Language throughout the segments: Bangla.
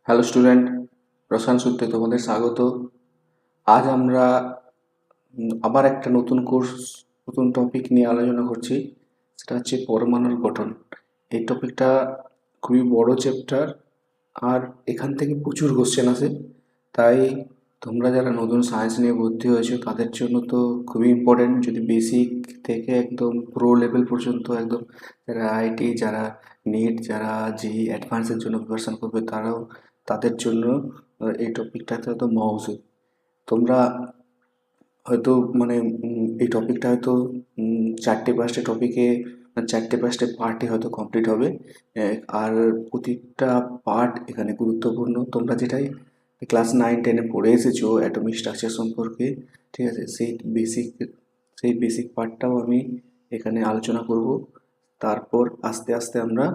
হ্যালো স্টুডেন্ট, রসায়ন সূত্রে তোমাদের স্বাগত। আজ আমরা আবার একটা নতুন কোর্স, নতুন টপিক নিয়ে আলোচনা করছি। সেটা হচ্ছে পরমাণুর গঠন। এই টপিকটা খুবই বড় চ্যাপ্টার, আর এখান থেকে প্রচুর কোশ্চেন আসে। তাই তোমরা যারা নতুন সায়েন্স নিয়ে ভর্তি হয়েছো তাদের জন্য তো খুবই ইম্পর্টেন্ট। যদি বেসিক থেকে একদম প্রো লেভেল পর্যন্ত, একদম যারা আইটি, যারা নিট, যারা অ্যাডভান্সের জন্য প্রিপারেশন করবে, তাদের জন্য এই টপিকটাতে হয়তো মহৌষধ। তোমরা হয়তো মানে এই টপিকটা হয়তো 4টে 5টে টপিকে, 4টে 5টে পার্টে হয়তো কমপ্লিট হবে। আর প্রতিটা পার্ট এখানে গুরুত্বপূর্ণ। তোমরা যেটাই ক্লাস 9-10-এ পড়ে এসেছো অ্যাটমিক স্ট্রাকচার সম্পর্কে, ঠিক আছে, সেই বেসিক পার্টটাও আমি এখানে আলোচনা করব। তারপর আস্তে আস্তে আমরা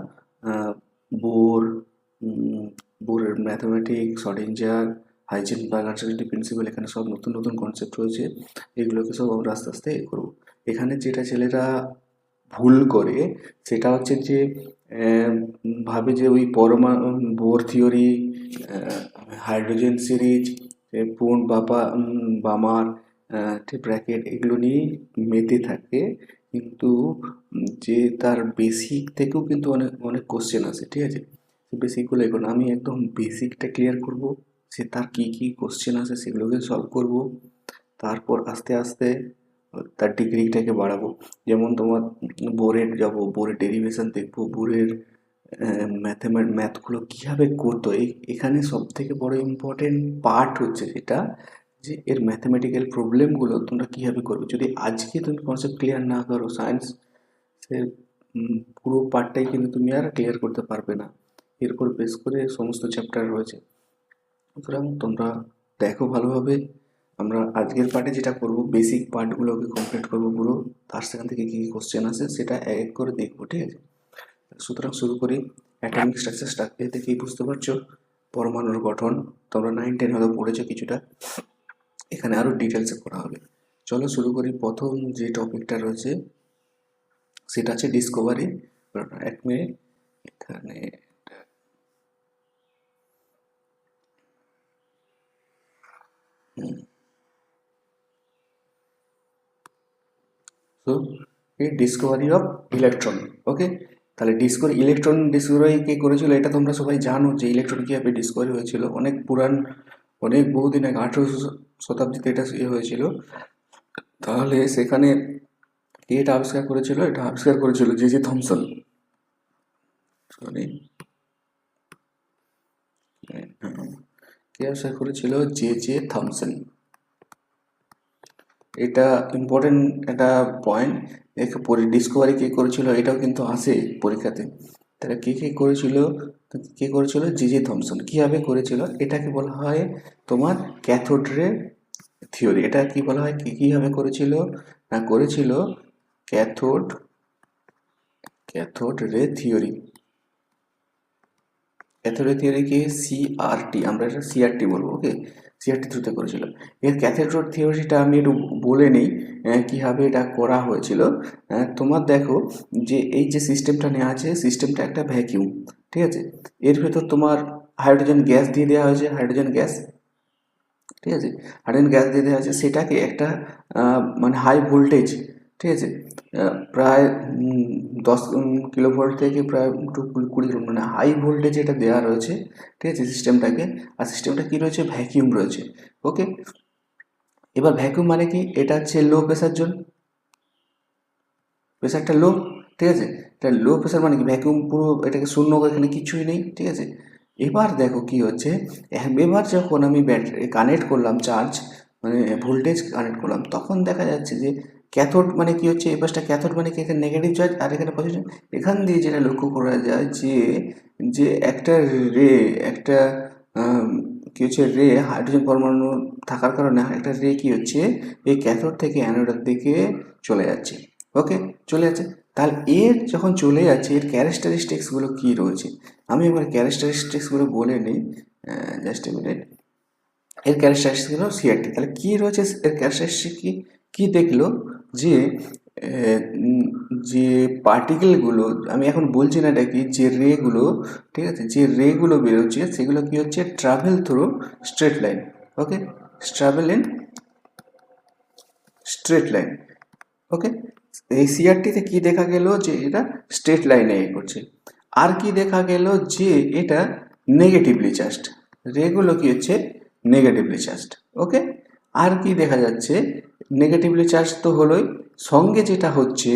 বোর, বোরের ম্যাথমেটিক্স, শর্ডিঞ্জার, হাইজেনবার্গ আনসারটিভ প্রিন্সিপাল, এখানে সব নতুন নতুন কনসেপ্ট রয়েছে। এগুলোকে সব আমরা আস্তে আস্তে করবো। এখানে যেটা ছেলেরা ভুল করে সেটা হচ্ছে যে ভাবে যে ওই Bohr theory, hydrogen series, Pfund Balmer bracket, এগুলো নিয়ে মেতে থাকে। কিন্তু যে তার বেসিক থেকেও কিন্তু অনেক অনেক কোশ্চেন আসে, ঠিক আছে। বেসিকগুলো এখন আমি একদম বেসিকটা ক্লিয়ার করব, সে তার কী কী কোশ্চেন আসে সেগুলোকে সলভ করব। তারপর আস্তে আস্তে তার ডিগ্রিটাকে বাড়াবো। যেমন তোমার বোরের যাবো, বোরের ডেরিভেশন দেখবো, বোরের ম্যাথগুলো কীভাবে করতো। এখানে সব থেকে বড় ইম্পর্টেন্ট পার্ট হচ্ছে যেটা, যে এর ম্যাথমেটিক্যাল প্রবলেমগুলো তোমরা কীভাবে করবে। যদি আজকে তুমি কনসেপ্ট ক্লিয়ার না করো সায়েন্স, সে পুরো পার্টটাই কিন্তু তুমি আর ক্লিয়ার করতে পারবে না। এরপর বেস করে সমস্ত চ্যাপ্টার রয়েছে। সুতরাং তোমরা দেখো ভালোভাবে। আমরা আজকের পার্টে যেটা করব, বেসিক পার্টগুলোকে কমপ্লিট করবো পুরো। তার সেখান থেকে কী কী কোশ্চেন আসে সেটা এক এক করে দেখবো, ঠিক আছে। সুতরাং শুরু করি। অ্যাটমিক স্ট্রাকচার থেকেই বুঝতে পারছো পরমাণুর গঠন। তোমরা 9-10 হয়তো পড়েছো কিছুটা, এখানে আরও ডিটেলসে পড়া হবে। চলো শুরু করি। প্রথম যে টপিকটা রয়েছে সেটা হচ্ছে ডিসকভারি। 1 মিনিট, এখানে তো এই ডিসকভারি অফ ইলেকট্রন। ওকে, তাহলে ডিসকভারি কে করেছিল এটা তোমরা সবাই জানো, যে ইলেকট্রন কীভাবে ডিসকভারি হয়েছিল। অনেক পুরান, অনেক বহুদিন আগে 18শো শতাব্দীতে এটা হয়েছিল। তাহলে সেখানে কে এটা আবিষ্কার করেছিল? এটা আবিষ্কার করেছিল জে থমসন। সরি, কে আবিষ্কার করেছিল? J Thomson. এটা ইম্পর্টেন্ট একটা পয়েন্ট। ডিসকভারি কে করেছিল এটাও কিন্তু আসে পরীক্ষাতে। তাহলে কে করেছিল? J Thomson. কীভাবে করেছিল? এটাকে বলা হয় তোমার ক্যাথোড রে থিওরি। এটা কি বলা হয়, কীভাবে করেছিল? না, করেছিল cathode cathode ray theory. Cathode ray theory কি? সিআরটি, আমরা এটা সিআরটি বলবো। ওকে, সিআরটি থ্রুতে করেছিল। এর ক্যাথোড থিওরিটা আমি একটু বলে নিই কীভাবে এটা করা হয়েছিল। তোমার দেখো যে এই যে সিস্টেমটা নেওয়া আছে, সিস্টেমটা একটা ভ্যাকিউম, ঠিক আছে। এর ভেতর তোমার হাইড্রোজেন গ্যাস দিয়ে দেওয়া হয়েছে, হাইড্রোজেন গ্যাস, ঠিক আছে। হাইড্রোজেন গ্যাস দিয়ে দেওয়া হয়েছে, সেটাকে একটা মানে হাই ভোল্টেজ, ঠিক আছে, প্রায় 10 কিলোভোল্ট থেকে প্রায় 20 মানে হাই ভোল্টেজ এটা দেওয়া রয়েছে, ঠিক আছে সিস্টেমটাকে। আর সিস্টেমটা কী রয়েছে? ভ্যাকিউম রয়েছে। ওকে, এবার ভ্যাকুয়াম মানে কি? এটা হচ্ছে লো প্রেসার জোন, প্রেসারটা লো, ঠিক আছে। এটা লো প্রেসার মানে কি? ভ্যাকুয়াম পুরো এটাকে শূন্য, এখানে কিছুই নেই, ঠিক আছে। এবার দেখো কি হচ্ছে, এবার যখন আমি ব্যাটারি কানেক্ট করলাম, চার্জ মানে ভোল্টেজ কানেক্ট করলাম, তখন দেখা যাচ্ছে যে ক্যাথোড মানে কি হচ্ছে, এই পাশটা ক্যাথোড মানে কি? এখানে নেগেটিভ চার্জ আর এখানে পজিটিভ। এখান দিয়ে যেটা লক্ষ্য করা যায় যে যে একটা রে, একটা কি হচ্ছে, রে হাইড্রোজেন পরমাণু থাকার কারণে একটা রে কি হচ্ছে, এই ক্যাথোড থেকে অ্যানোডের দিকে চলে যাচ্ছে। ওকে, চলে যাচ্ছে। তাহলে এর যখন চলে যাচ্ছে, এর ক্যারেক্টারিস্টিক্সগুলো কী রয়েছে আমি এবার ক্যারেক্টারিস্টিক্সগুলো বলে নিই। Just a minute. এর ক্যারেক্টারিস্টিক্স হলো সিআরটি। তাহলে কী রয়েছে এর ক্যারেক্টারিস্টিক? কি দেখলো যে যে পার্টিকেলগুলো, আমি এখন বলছি না এটা কি, যে রেগুলো, ঠিক আছে, যে রেগুলো বেরোচ্ছে সেগুলো কি হচ্ছে, travel through straight line. Okay, travel in straight line. Okay, এই সিআরটিতে কি দেখা গেল, যে এটা স্ট্রেট লাইনে এ করছে। আর কি দেখা গেল, যে এটা নেগেটিভলি চার্জড, রেগুলো কি হচ্ছে নেগেটিভলি চার্জড। ওকে, আর কি দেখা যাচ্ছে, নেগেটিভলি চার্জ তো হলোই, সঙ্গে যেটা হচ্ছে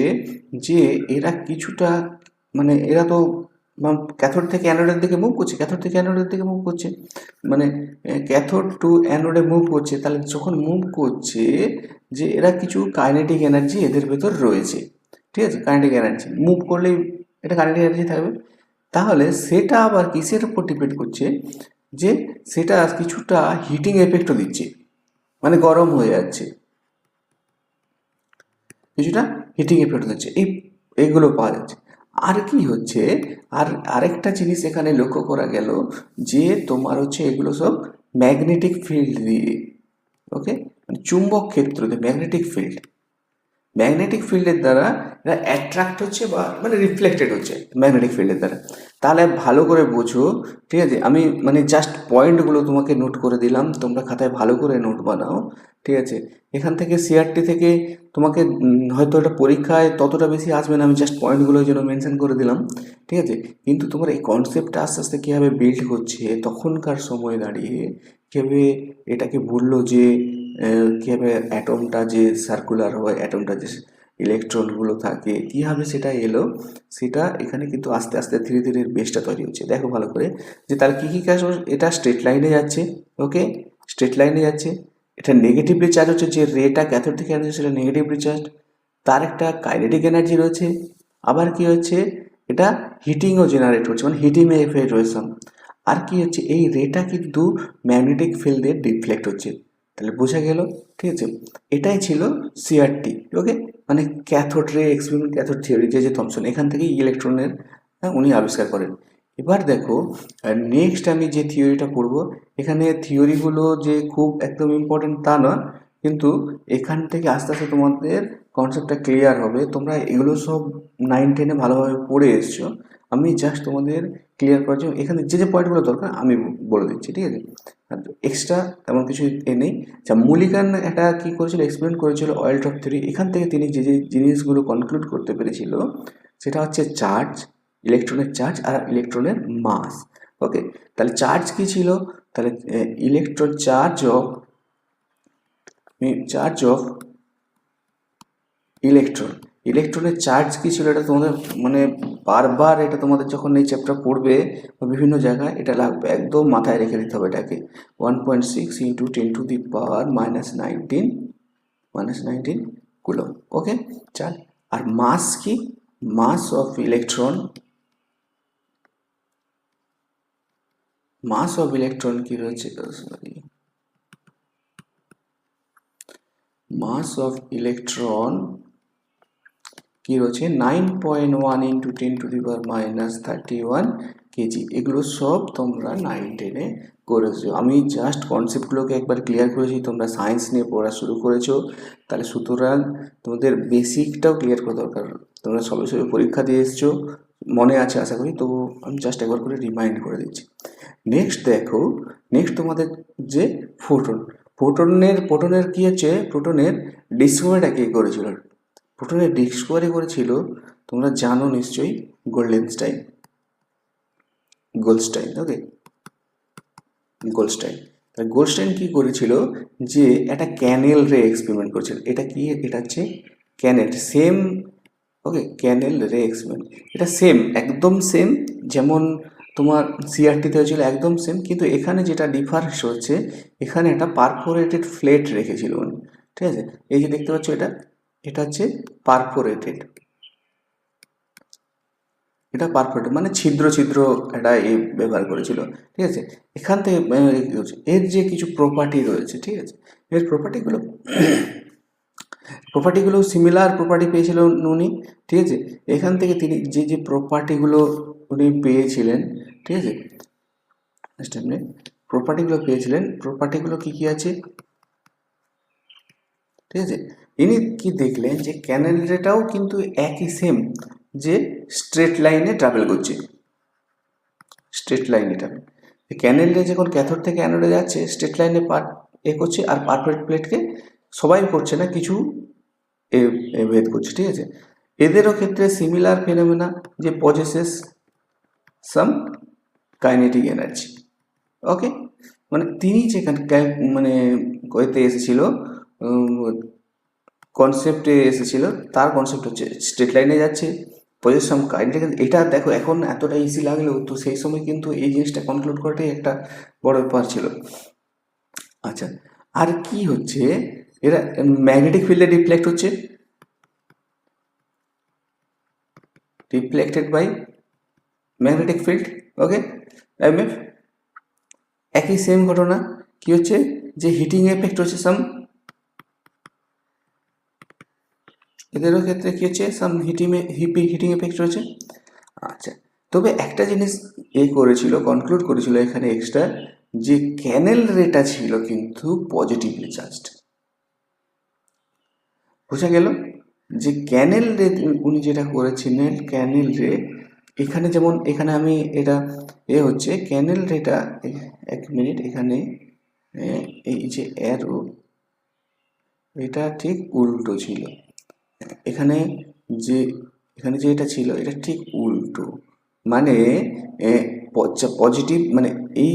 যে এরা কিছুটা, মানে এরা তো ক্যাথোড থেকে অ্যানোডের দিকে মুভ করছে, ক্যাথোড থেকে অ্যানোডের দিকে মুভ করছে, মানে ক্যাথোড টু অ্যানোডে মুভ করছে। তাহলে যখন মুভ করছে, যে এরা কিছু কাইনেটিক এনার্জি এদের ভেতর রয়েছে, ঠিক আছে, কাইনেটিক এনার্জি মুভ করলেই এটা কাইনেটিক এনার্জি থাকবে। তাহলে সেটা আবার কিসের উপর ডিপেন্ড করছে, যে সেটা কিছুটা হিটিং এফেক্টও দিচ্ছে, মানে গরম হয়ে যাচ্ছে, কিছুটা হিটিং এফেক্ট দিচ্ছে, এইগুলো পাওয়া যাচ্ছে। আর কি হচ্ছে, আর আরেকটা জিনিস এখানে লক্ষ্য করা গেল, যে তোমার হচ্ছে এগুলো সব ম্যাগনেটিক ফিল্ড দিয়ে, ওকে, মানে চুম্বক ক্ষেত্র দিয়ে, ম্যাগনেটিক ফিল্ডের দ্বারা এরা অ্যাট্রাক্ট হচ্ছে বা মানে রিফ্লেক্টেড হচ্ছে ম্যাগনেটিক ফিল্ডের দ্বারা। তাহলে ভালো করে বোঝো, ঠিক আছে, আমি মানে জাস্ট পয়েন্টগুলো তোমাকে নোট করে দিলাম, তোমরা খাতায় ভালো করে নোট বানাও, ঠিক আছে। এখান থেকে সিআরটি থেকে তোমাকে হয়তো এটা পরীক্ষায় ততটা বেশি আসবে না, আমি জাস্ট পয়েন্টগুলোর জন্য মেনশন করে দিলাম, ঠিক আছে। কিন্তু তোমার এই কনসেপ্টটা আস্তে আস্তে কীভাবে বিল্ড হচ্ছে তখনকার সময় দাঁড়িয়ে, কীভাবে এটাকে বললো যে কীভাবে অ্যাটমটা যে সার্কুলার হয়, অ্যাটমটা যে ইলেকট্রনগুলো থাকে, কীভাবে সেটা এলো, সেটা এখানে কিন্তু আস্তে আস্তে ধীরে ধীরে বেসটা তৈরি হচ্ছে। দেখো ভালো করে, যে তার কী কী কাজ, এটা স্ট্রেট লাইনে যাচ্ছে, ওকে, স্ট্রেট লাইনে যাচ্ছে, এটা নেগেটিভলি চার্জ হচ্ছে, যে রেটা ক্যাথোড থেকে আসছে সেটা নেগেটিভলি চার্জ, তার একটা কাইনেটিক এনার্জি রয়েছে, আবার কি হচ্ছে, এটা হিটিংও জেনারেট হচ্ছে, মানে হিটিং এফেক্ট রয়েছে। আর কি হচ্ছে, এই রেটা কিন্তু ম্যাগনেটিক ফিল্ডে ডিফ্লেক্ট হচ্ছে। তাহলে বোঝা গেল, ঠিক আছে। এটাই ছিল সিআরটি, ওকে, মানে cathode ray experiment, cathode theory, যে থমসন এখান থেকেই ইলেকট্রনের উনি আবিষ্কার করেন। এবার দেখো নেক্সট আমি যে থিওরিটা পড়ব, এখানে থিওরিগুলো যে খুব একদম ইম্পর্টেন্ট তা না, কিন্তু এখান থেকে আস্তে আস্তে তোমাদের কনসেপ্টটা ক্লিয়ার হবে। তোমরা এগুলো সব 9-10-এ ভালোভাবে পড়ে এসছো, আমি জাস্ট তোমাদের ক্লিয়ার করার জন্য এখানে যে যে পয়েন্টগুলো দরকার আমি বলে দিচ্ছি, ঠিক আছে। এক্সট্রা তেমন কিছু এ নেই। আচ্ছা, মুলিকান একটা কী করেছিল, এক্সপ্লেন করেছিল অয়েল ড্রপ থিওরি। এখান থেকে তিনি যে যে জিনিসগুলো কনক্লুড করতে পেরেছিল, সেটা হচ্ছে চার্জ, ইলেকট্রনের চার্জ আর ইলেকট্রনের মাস। ওকে, তাহলে চার্জ কি ছিল, তাহলে ইলেকট্রন চার্জ অফ ইলেকট্রন, ইলেকট্রনের চার্জ কি ছিল, এটা তোমাদের মানে বারবার এটা তোমাদের যখন এই চ্যাপ্টার পড়বে বা বিভিন্ন জায়গায় এটা লাগবে, একদম মাথায় রেখে দিতে হবে এটাকে। 1.6 ইন্টু 10⁻⁹ কুলম। ওকে, চাল। আর মাস কি, মাস অফ ইলেকট্রন, কি রয়েছে, সরি, মাস অফ ইলেকট্রন কি রয়েছে 9.1 ইন্টু 10⁻31 কেজি। এগুলো সব তোমরা 9-10-এ করেছো। আমি জাস্ট কনসেপ্টগুলোকে একবার ক্লিয়ার করেছি, তোমরা সায়েন্স নিয়ে পড়া শুরু করেছো, তাহলে সুতরাং তোমাদের বেসিকটাও ক্লিয়ার করা দরকার। তোমরা সবে সবে পরীক্ষা দিয়ে এসছো, মনে আছে আশা করি, তো আমি জাস্ট একবার করে রিমাইন্ড করে দিচ্ছি। নেক্সট দেখো, নেক্সট তোমাদের যে প্রোটনের কি হচ্ছে, প্রোটনের ডিসকভারিটা কে করেছিল, প্রোটনের ডিসকভারি করেছিল, তোমরা জানো নিশ্চয়ই, গোল্ডস্টাইন। ওকে, গোল্ডস্টাইন কি করেছিল, যে একটা ক্যানেল রে এক্সপেরিমেন্ট করেছিল। এটা কি, এটা হচ্ছে ক্যানেল, সেম, ওকে, ক্যানেল রে এক্সপেরিমেন্ট, এটা সেম, একদম সেম, যেমন তোমার সিআরটিতে হয়েছিল একদম সেম, কিন্তু এখানে যেটা ডিফারেন্স হচ্ছে, এখানে একটা পারফোরেটেড ফ্লেট রেখেছিল উনি, ঠিক আছে। এই যে দেখতে পাচ্ছ, এটা হচ্ছে পারফোরেটেড, এটা পারফোরেটেড মানে ছিদ্র ছিদ্র এটা ব্যবহার করেছিল, ঠিক আছে। এখান থেকে এর যে কিছু প্রপার্টি রয়েছে, ঠিক আছে, এর প্রপার্টিগুলো সিমিলার প্রপার্টি পেয়েছিল উনি, ঠিক আছে। এখান থেকে তিনি যে যে প্রপার্টিগুলো উনি পেয়েছিলেন, ঠিক আছে, প্রপার্টিগুলো পেয়েছিলেন, প্রপার্টিগুলো কি কি আছে, ঠিক আছে। ইনি কি দেখলেন যে ক্যানেল রেটাও কিন্তু একই সেম, যে স্ট্রেট লাইনে ট্রাভেল করছে, স্ট্রেট লাইনে ট্রাভেল। ক্যানেল রে যখন ক্যাথোড থেকে অ্যানোডে যাচ্ছে স্ট্রেট লাইনে করছে, আর পারফেক্ট প্লেটকে সবাই করছে না, কিছু ভেদ করছে, ঠিক আছে। এদেরও ক্ষেত্রে সিমিলার ফেনোমেনা, যে পজেসেস সাম কাইনেটিক এনার্জি। ওকে, মানে তিনি যেখানে মানে এতে এসেছিল, কনসেপ্টে এসেছিল, তার কনসেপ্ট হচ্ছে স্ট্রেট লাইনে যাচ্ছে, পজেস সাম কাইনেটিক। এটা দেখো এখন এতটা ইজি লাগলেও তো সেই সময় কিন্তু এই জিনিসটা কনক্লুড করাটাই একটা বড় ব্যাপার ছিল। আচ্ছা, আর কি হচ্ছে, এরা ম্যাগনেটিক ফিল্ডে রিফ্লেক্ট হচ্ছে, reflected by magnetic field. Okay, MF একই সেম ঘটনা কি হচ্ছে, যে হিটিং এফেক্ট হচ্ছে সাম, এদেরও ক্ষেত্রে কি হচ্ছে সাম হিটিং এফেক্ট রয়েছে। আচ্ছা, তবে একটা জিনিস করেছিল, কনক্লুড করেছিল এখানে এক্সট্রা, যে ক্যানেল রেটা ছিল কিন্তু পজিটিভলি চার্জড। বোঝা গেল যে ক্যানেল রে উনি যেটা করেছিলেন, ক্যানেল রে এখানে যেমন এখানে আমি এটা হচ্ছে ক্যানেল রেটা, এক মিনিট, এখানে এই যে অ্যারো এটা ঠিক উল্টো ছিল, এখানে যে এটা ছিল এটা ঠিক উল্টো, মানে পজিটিভ, মানে এই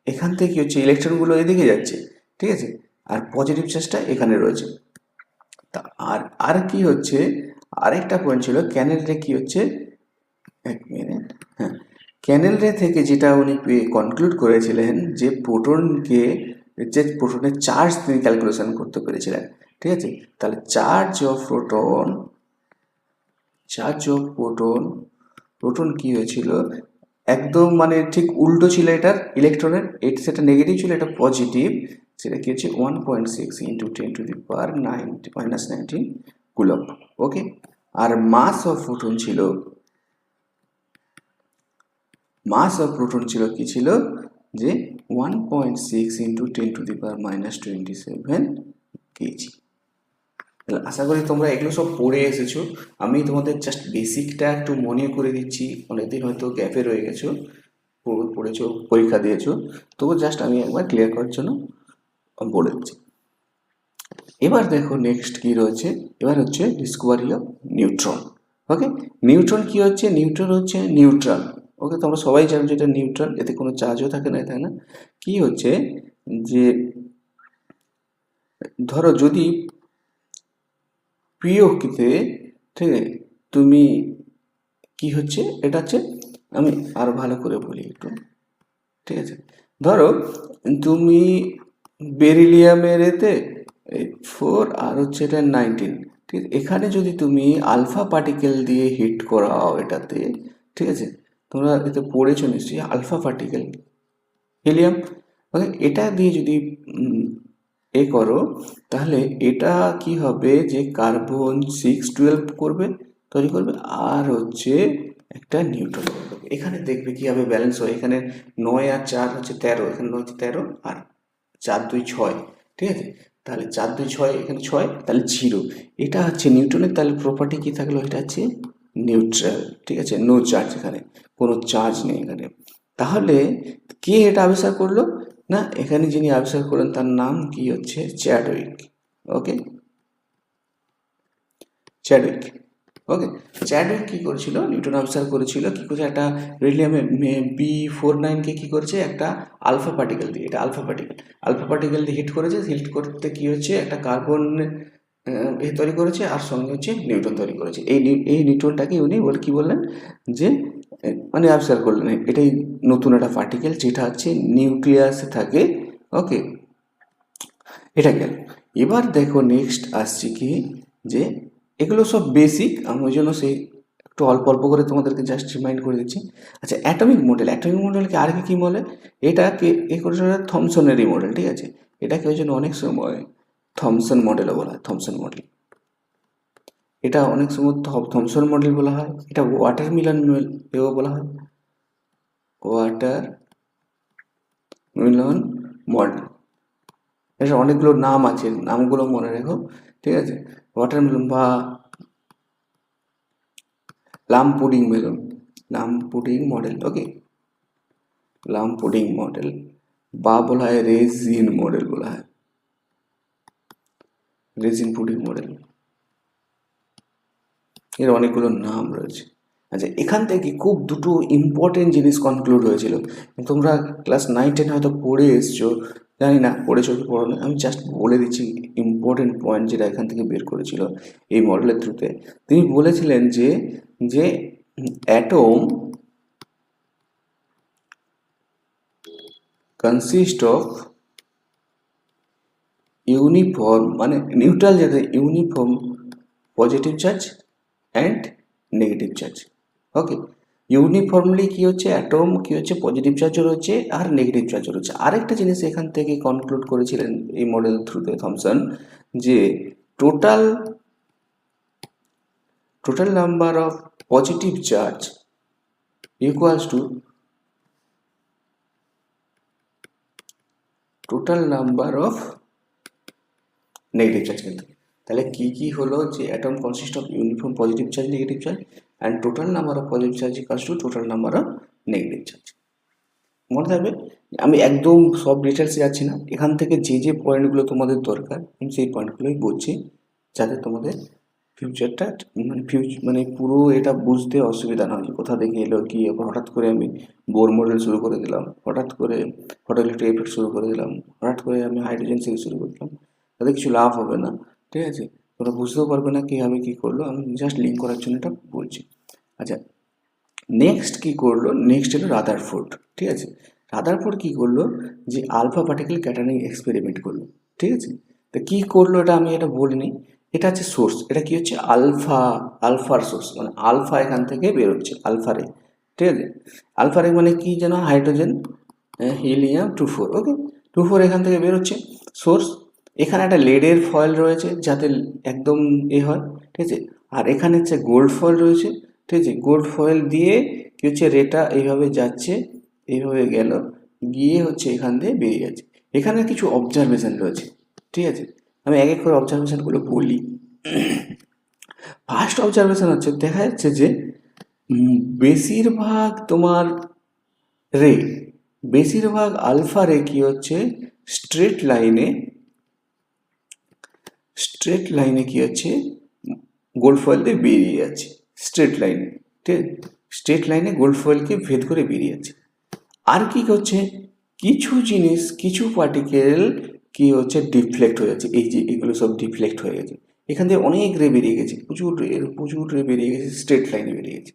এখান থেকে কি হচ্ছে ইলেকট্রনগুলো এদিকে যাচ্ছে, ঠিক আছে, আর পজিটিভ চার্জটা এখানে রয়েছে। তা আর কি হচ্ছে, আরেকটা পয়েন্ট ছিল ক্যানেল রে কি হচ্ছে, এক মিনিট, হ্যাঁ, ক্যানেল রে থেকে যেটা উনি কনক্লুড করেছিলেন যে প্রোটনের চার্জ তিনি ক্যালকুলেশন করতে পেরেছিলেন, ঠিক আছে। তাহলে চার্জ অফ প্রোটন কি হয়েছিল, একদম মানে ঠিক উল্টো ছিল এটার ইলেকট্রনের, সেটা নেগেটিভ ছিল, এটা পজিটিভ, সেটা কি হচ্ছে 1.6 ইন্টু 10⁻⁻19 কুলম্ব। ওকে, আর মাস অফ প্রোটন ছিল কি ছিল, যে 1.6 ইন্টু 10⁻⁻27 কেজি। আশা করি তোমরা এগুলো সব পড়ে এসেছো, আমি তোমাদের জাস্ট বেসিকটা একটু মনে করে দিচ্ছি, অনেকদিন হয়তো গ্যাপে রয়ে গেছো, পড়েছো, পরীক্ষা দিয়েছো, তবু জাস্ট আমি একবার ক্লিয়ার করার জন্য বলে দিচ্ছি। এবার দেখো নেক্সট কি রয়েছে, এবার হচ্ছে Discovery of neutron. Okay, neutron কি হচ্ছে, নিউট্রন হচ্ছে নিউট্রাল। ওকে, তোমরা সবাই জানো যেটা নিউট্রাল, এতে কোনো চার্জও থাকে না, তাই না। কি হচ্ছে যে ধরো যদি প্রিয়কিতে, ঠিক আছে, তুমি কি হচ্ছে, এটা হচ্ছে, আমি আরো ভালো করে বলি একটু, ঠিক আছে। ধরো তুমি বেরিলিয়ামের এতে 4 আর হচ্ছে এটা 19, ঠিক আছে, এখানে যদি তুমি আলফা পার্টিকেল দিয়ে হিট করাও এটাতে, ঠিক আছে, তোমরা এতে পড়েছো নিশ্চয়ই আলফা পার্টিকেল, হিলিয়াম। ওকে, এটা দিয়ে যদি করো, তাহলে এটা কি হবে, যে কার্বন 612 তৈরি করবে, আর হচ্ছে একটা নিউট্রন করবে। এখানে দেখবে কিভাবে ব্যালেন্স হয়, এখানে 9 আর 4 হচ্ছে 13, এখানে 9 হচ্ছে 13, আর 4 2 6, ঠিক আছে, তাহলে 4 2 6, এখানে 6, তাহলে 0। এটা হচ্ছে নিউট্রনের তাহলে প্রপার্টি কি থাকলো, এটা হচ্ছে নিউট্রাল, ঠিক আছে, নো চার্জ, এখানে কোনো চার্জ নেই এখানে। তাহলে কে এটা আবিষ্কার করলো, না এখানে যিনি আবিষ্কার করলেন তার নাম কি হচ্ছে চ্যাডউইক। ওকে, চ্যাডউইক। ওকে, চ্যাডউইক কি করেছিল, নিউটন আবিষ্কার করেছিল কি করেছে, একটা বেরিলিয়ামে B49কে কি করেছে, একটা আলফা পার্টিকেল দিয়ে, এটা আলফা পার্টিকেল দিয়ে হিট করেছে, হিট করতে কি হচ্ছে একটা কার্বন তৈরি করেছে, আর সঙ্গে হচ্ছে নিউটন তৈরি করেছে। এই নিউটনটাকে উনি কি বললেন, যে মানে আবিষ্কার করলেন এটাই নতুন একটা পার্টিকেল যেটা হচ্ছে নিউক্লিয়াসে থাকে। ওকে, এটা গেল। এবার দেখো নেক্সট আসছে কি, যে এগুলো সব বেসিক, আমি ওই জন্য সেই একটু অল্প অল্প করে তোমাদেরকে জাস্ট রিমাইন্ড করে দিচ্ছি। আচ্ছা, অ্যাটমিক মডেলকে আর কি বলে, এটাকে করেছিল থমসনেরই মডেল, ঠিক আছে, এটাকে ওই জন্য অনেক সময় থমসন মডেলও বলা হয়, থমসন মডেল। এটা অনেক সময় থমসন মডেল বলা হয়, এটা ওয়াটার মিলন এও বলা হয়, ওয়াটার মিলন মডেল। এর অনেকগুলো নাম আছে, নামগুলো মনে রেখো, ঠিক আছে। ওয়াটারমেলন বা plum pudding melon, plum pudding model, okay, plum pudding model, বা বলা হয় রেজিন মডেল, বলা হয় রেজিন পুডিং মডেল। এর অনেকগুলো নাম রয়েছে। আচ্ছা, এখান থেকে খুব দুটো ইম্পর্টেন্ট জিনিস কনক্লুড হয়েছিল। তোমরা ক্লাস 9-10 হয়তো পড়ে এসছো, জানি না পড়েছো কি পড়ো না, আমি জাস্ট বলে দিচ্ছি ইম্পর্টেন্ট পয়েন্ট যেটা এখান থেকে বের করেছিল এই মডেলের থ্রুতে। তিনি বলেছিলেন যে যে অ্যাটম কনসিস্ট অফ ইউনিফর্ম, মানে নিউট্রাল, যেটা uniform positive charge and negative charge, okay. Uniformly কি হচ্ছে, অ্যাটম কি হচ্ছে, পজিটিভ চার্জও রয়েছে আর নেগেটিভ চার্জও রয়েছে। আরেকটা জিনিস এখান থেকে কনক্লুড করেছিলেন এই মডেল থ্রুতে থমসন, যে total number of positive charge equals to total number of negative charge. কিন্তু তাহলে কি হলো, যে atom consist of uniform positive charge negative charge and total number of positive charge equals to total number of negative charge. মনে থাকবে, আমি একদম সব ডিটেলসে যাচ্ছি না, এখান থেকে যে পয়েন্টগুলো তোমাদের দরকার আমি সেই পয়েন্টগুলোই বলছি, যাতে তোমাদের ফিউচারটা মানে পুরো এটা বুঝতে অসুবিধা না হয়, কোথা থেকে এলো কি। এবার হঠাৎ করে আমি বোর মডেল শুরু করে দিলাম, হঠাৎ করে ফটোইলেকট্রিক এফেক্ট শুরু করে দিলাম, হঠাৎ করে আমি হাইড্রোজেন সিরিজ শুরু করে দিলাম, তাতে কিছু লাভ হবে না, ঠিক আছে। তোমরা বুঝতেও পারবে না কীভাবে কী করলো, আমি জাস্ট লিঙ্ক করার জন্য এটা বলছি। আচ্ছা, নেক্সট কি করলো, নেক্সট হলো রাদারফোর্ড, ঠিক আছে। রাদারফোর্ড কি করলো, যে আলফা পার্টিকেল ক্যাটারিং এক্সপেরিমেন্ট করলো, ঠিক আছে। তো কি করলো এটা আমি এটা বলিনি, এটা হচ্ছে সোর্স, এটা কি হচ্ছে আলফার সোর্স, মানে আলফা এখান থেকে বেরোচ্ছে, আলফা রে, ঠিক আছে। আলফা রে মানে কি যেন, হাইড্রোজেন হিলিয়াম 2-4, ওকে, 2-4 এখান থেকে বেরোচ্ছে সোর্স। এখানে একটা লেডের ফয়েল রয়েছে যাতে একদম হয়, ঠিক আছে। আর এখানে হচ্ছে গোল্ড ফয়েল রয়েছে, ঠিক আছে। গোল্ড ফয়েল দিয়ে কি হচ্ছে, রেটা এইভাবে যাচ্ছে, এইভাবে গেল, গিয়ে হচ্ছে এখান দিয়ে বেরিয়ে যাচ্ছে। এখানে কিছু অবজারভেশন রয়েছে, ঠিক আছে। আমি এক এক করে অবজারভেশনগুলো বলি। ফার্স্ট অবজারভেশন হচ্ছে, দেখা যাচ্ছে যে বেশিরভাগ তোমার রে, বেশিরভাগ আলফা রে কি হচ্ছে, স্ট্রেট লাইনে কি হচ্ছে, গোল্ড ফয়েল দিয়ে বেরিয়ে যাচ্ছে, স্ট্রেট লাইনে, ঠিক আছে। স্ট্রেট লাইনে গোল্ড ফয়েলকে ভেদ করে বেরিয়ে যাচ্ছে। আর কি হচ্ছে, কিছু জিনিস, কিছু পার্টিকেল কি হচ্ছে, ডিফ্লেক্ট হয়ে যাচ্ছে, এই যে এগুলো সব ডিফ্লেক্ট হয়ে গেছে, এখান থেকে অনেক রে বেরিয়ে গেছে, প্রচুর রে বেরিয়ে গেছে, স্ট্রেট লাইনে বেরিয়ে গেছে।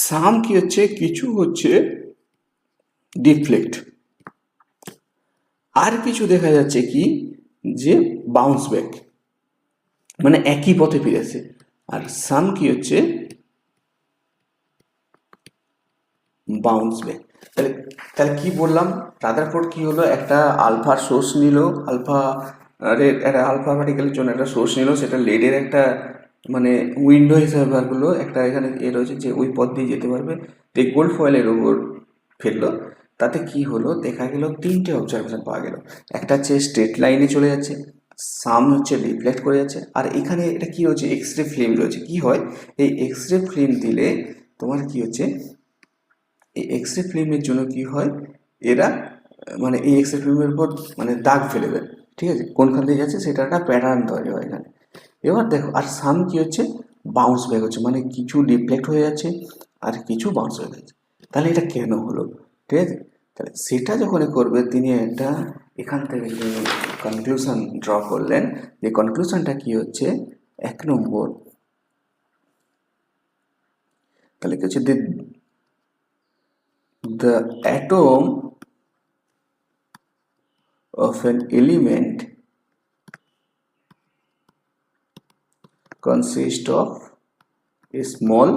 সাম কি হচ্ছে, কিছু হচ্ছে ডিফ্লেক্ট, আর কিছু দেখা যাচ্ছে কি, যে বাউন্স ব্যাক, মানে একই পথে ফিরে আসে। আর সাম কি হচ্ছে, বাউন্স ব্যাক। তাহলে তাহলে কি বললাম, রাদারফোর্ড কি হলো, একটা আলফার সোর্স নিল, একটা আলফা পার্টিকেলের জন্য একটা সোর্স নিল, সেটা লেডের একটা মানে উইন্ডো হিসাবে ব্যবহার করলো, একটা এখানে এ রয়েছে যে ওই পথ দিয়ে যেতে পারবে, এই গোল্ড ফয়েলের ওপর ফেললো। তাতে কি হলো, দেখা গেল তিনটে অবজারভেশন পাওয়া গেল। একটা হচ্ছে স্ট্রেট লাইনে চলে যাচ্ছে, সাম হচ্ছে রিফ্লেক্ট করে যাচ্ছে, আর এখানে এটা কি হচ্ছে, এক্স রে ফিল্ম রয়েছে। কি হয়, এই এক্স রে ফিল্ম দিলে তোমার কি হচ্ছে, এই এক্স রে ফিল্মের জন্য কি হয়, এরা মানে এই এক্স রে ফিল্মের উপর মানে দাগ ফেলে দেয়, ঠিক আছে, কোনখান দিয়ে যাচ্ছে সেটা একটা প্যাটার্ন তৈরি হয় এখানে। এবার দেখো, আর সাম কি হচ্ছে, বাউন্স ব্যাক হচ্ছে, মানে কিছু রিফ্লেক্ট হয়ে যাচ্ছে আর কিছু বাউন্স হয়ে যাচ্ছে। তাহলে এটা কেন হলো, ঠিক আছে। তাহলে সেটা যখন করবে, তিনি একটা এখান থেকে কনক্লুশন ড্র করলেন, যে কনক্লুশনটা কি হচ্ছে, 1 নম্বর, তাহলে কি হচ্ছে, the atom of an element consists of a small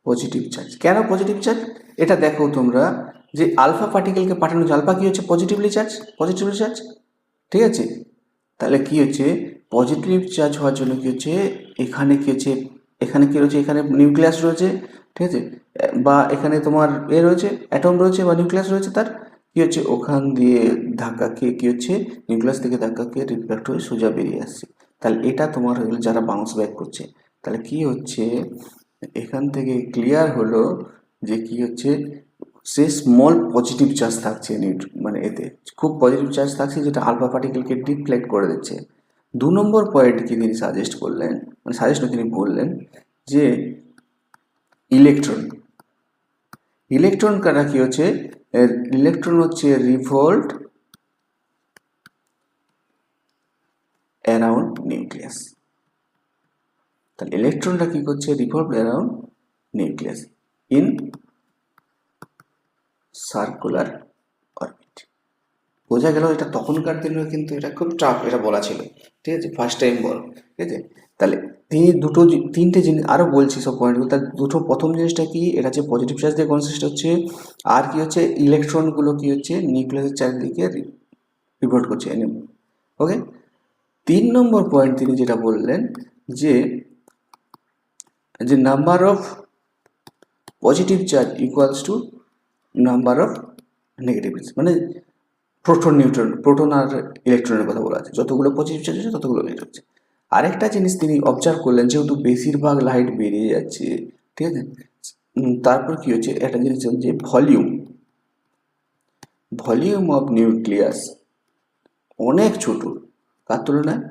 positive charge. কেন পজিটিভ চার্জ, এটা দেখো তোমরা, যে আলফা পার্টিকেলকে পাঠানো হচ্ছে, আলফা কি হচ্ছে, পজিটিভলি চার্জ, ঠিক আছে। তাহলে কি হচ্ছে, পজিটিভ চার্জ হওয়ার জন্য কি হচ্ছে, এখানে কি হচ্ছে, এখানে কি রয়েছে, এখানে নিউক্লিয়াস রয়েছে, ঠিক আছে, বা এখানে তোমার রয়েছে, অ্যাটম রয়েছে বা নিউক্লিয়াস রয়েছে তার, কি হচ্ছে, ওখান দিয়ে ধাক্কা খেয়ে কি হচ্ছে, নিউক্লিয়াস থেকে ধাক্কা খেয়ে রিফ্লেক্ট হয়ে সোজা বেরিয়ে আসছে। তাহলে এটা তোমার হয়ে গেলো যারা বাউন্স ব্যাক করছে। তাহলে কি হচ্ছে, এখান থেকে ক্লিয়ার হলো যে কি হচ্ছে, সে স্মল পজিটিভ চার্জ থাকছে মানে এতে খুব পজিটিভ চার্জ থাকছে, যেটা আলফা পার্টিকেলকে ডিফ্লেক্ট করে দিচ্ছে। 2 নম্বর পয়েন্ট কি তিনি সাজেস্ট করলেন, মানে সাজেস্ট তিনি বললেন যে ইলেকট্রন, ইলেকট্রন কারা কি হচ্ছে, ইলেকট্রন হচ্ছে রিভল্ট অ্যারাউন্ড নিউক্লিয়াস। তাহলে ইলেকট্রনটা কি করছে, revolve around nucleus in circular orbit. বোঝা গেল, এটা তখনকার দিনে কিন্তু এটা খুব টাফ, এটা বলা ছিল, ঠিক আছে, ফার্স্ট টাইম বল, ঠিক আছে। তাহলে তিনি তিনটে জিনিস আরও বলছি সব পয়েন্টগুলো। তার প্রথম জিনিসটা কি, এটা হচ্ছে পজিটিভ চার্জ দিয়ে কনসিস্ট হচ্ছে, আর কি হচ্ছে, ইলেকট্রনগুলো কি হচ্ছে নিউক্লিয়াসের চারিদিকে রিভল্ট করছে, ওকে। 3 নম্বর পয়েন্ট তিনি যেটা বললেন যে number of positive charge equals to number of negative, মানে প্রোটন নিউট্রন, প্রোটন আর ইলেকট্রনের কথা বলা আছে, যতগুলো পজিটিভ চার্জ আছে ততগুলো নেগেটিভ আছে। আরেকটা জিনিস তিনি অবজার্ভ করলেন, যেহেতু বেশিরভাগ লাইট বেরিয়ে যাচ্ছে, ঠিক আছে, তারপর কি হচ্ছে, একটা জিনিস যে ভলিউম অফ নিউক্লিয়াস অনেক ছোট কার তুলনায়,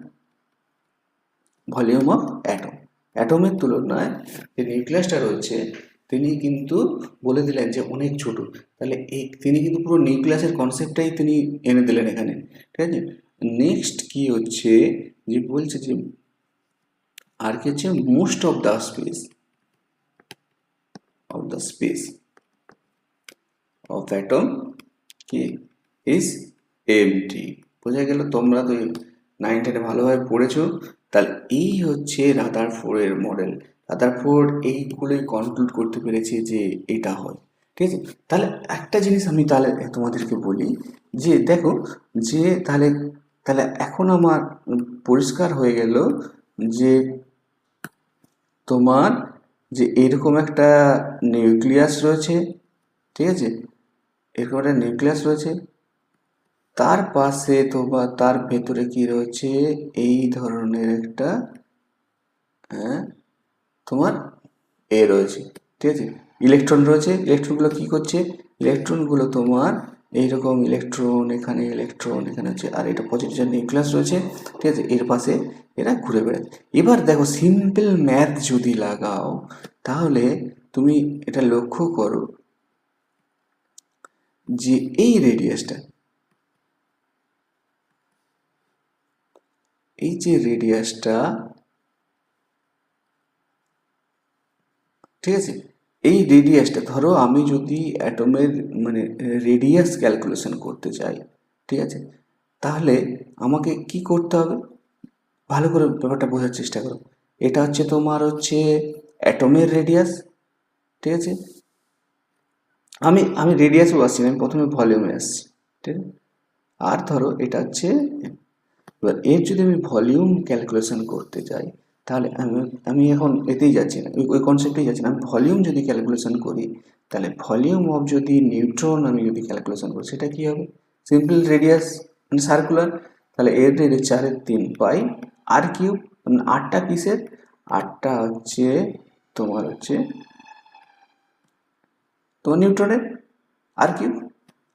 ভলিউম অফ অ্যাটম, অ্যাটমের তুলনায় যে নিউক্লিয়াসটা রয়েছে তিনি কিন্তু বলে দিলেন যে অনেক ছোট। তাহলে এই তিনি কিন্তু পুরো নিউক্লিয়াসের কনসেপ্টটাই তিনি এনে দিলেন এখানে, ঠিক আছে। নেক্সট কি হচ্ছে, যে বলছে যে আর কি হচ্ছে, most of the space of atom কি ইজ এমটি। বোঝা গেল, তোমরা তো 9-10 ভালোভাবে পড়েছো। তাহলে এই হচ্ছে রাদারফোর্ডের মডেল। রাদারফোর্ড এইগুলোই কনক্লুড করতে পেরেছে যে এটা হয়, ঠিক আছে। তাহলে একটা জিনিস আমি তাহলে তোমাদেরকে বলি যে দেখো, যে তাহলে তাহলে এখন আমার পরিষ্কার হয়ে গেল যে তোমার যে এরকম একটা নিউক্লিয়াস রয়েছে, ঠিক আছে, এরকম একটা নিউক্লিয়াস রয়েছে, তার পাশে তোমার তার ভেতরে কি রয়েছে, এই ধরনের একটা তোমার রয়েছে, ঠিক আছে, ইলেকট্রন রয়েছে। ইলেকট্রনগুলো কি করছে, ইলেকট্রনগুলো তোমার এইরকম ইলেকট্রন এখানে হচ্ছে, আর এটা পজিটিভ নিউক্লিয়াস রয়েছে, ঠিক আছে, এর পাশে এরা ঘুরে বেড়াচ্ছে। এবার দেখো, সিম্পল ম্যাথ যদি লাগাও তাহলে তুমি এটা লক্ষ্য করো যে এই রেডিয়াসটা, এই যে রেডিয়াসটা, ঠিক আছে, এই রেডিয়াসটা ধরো আমি যদি অ্যাটমের মানে রেডিয়াস ক্যালকুলেশন করতে চাই, ঠিক আছে, তাহলে আমাকে কি করতে হবে, ভালো করে ব্যাপারটা বোঝার চেষ্টা করো। এটা হচ্ছে তোমার হচ্ছে অ্যাটমের রেডিয়াস, ঠিক আছে, আমি আমি রেডিয়াসও আসছি না, আমি প্রথমে ভলিউমে আসছি, ঠিক আছে। আর ধরো এটা হচ্ছে, এবার এর যদি আমি ভলিউম ক্যালকুলেশন করতে চাই, তাহলে আমি এখন এতেই যাচ্ছি না, ওই কনসেপ্টেই যাচ্ছি না। আমি ভলিউম যদি ক্যালকুলেশন করি, তাহলে ভলিউম অফ যদি নিউট্রন আমি যদি ক্যালকুলেশন করি, সেটা কি হবে, সিম্পল রেডিয়াস মানে সার্কুলার, তাহলে এর রেডিয়াস 4/3 আর কিউব, মানে 8টা পিসের, 8টা হচ্ছে তোমার নিউট্রনের আর কিউব।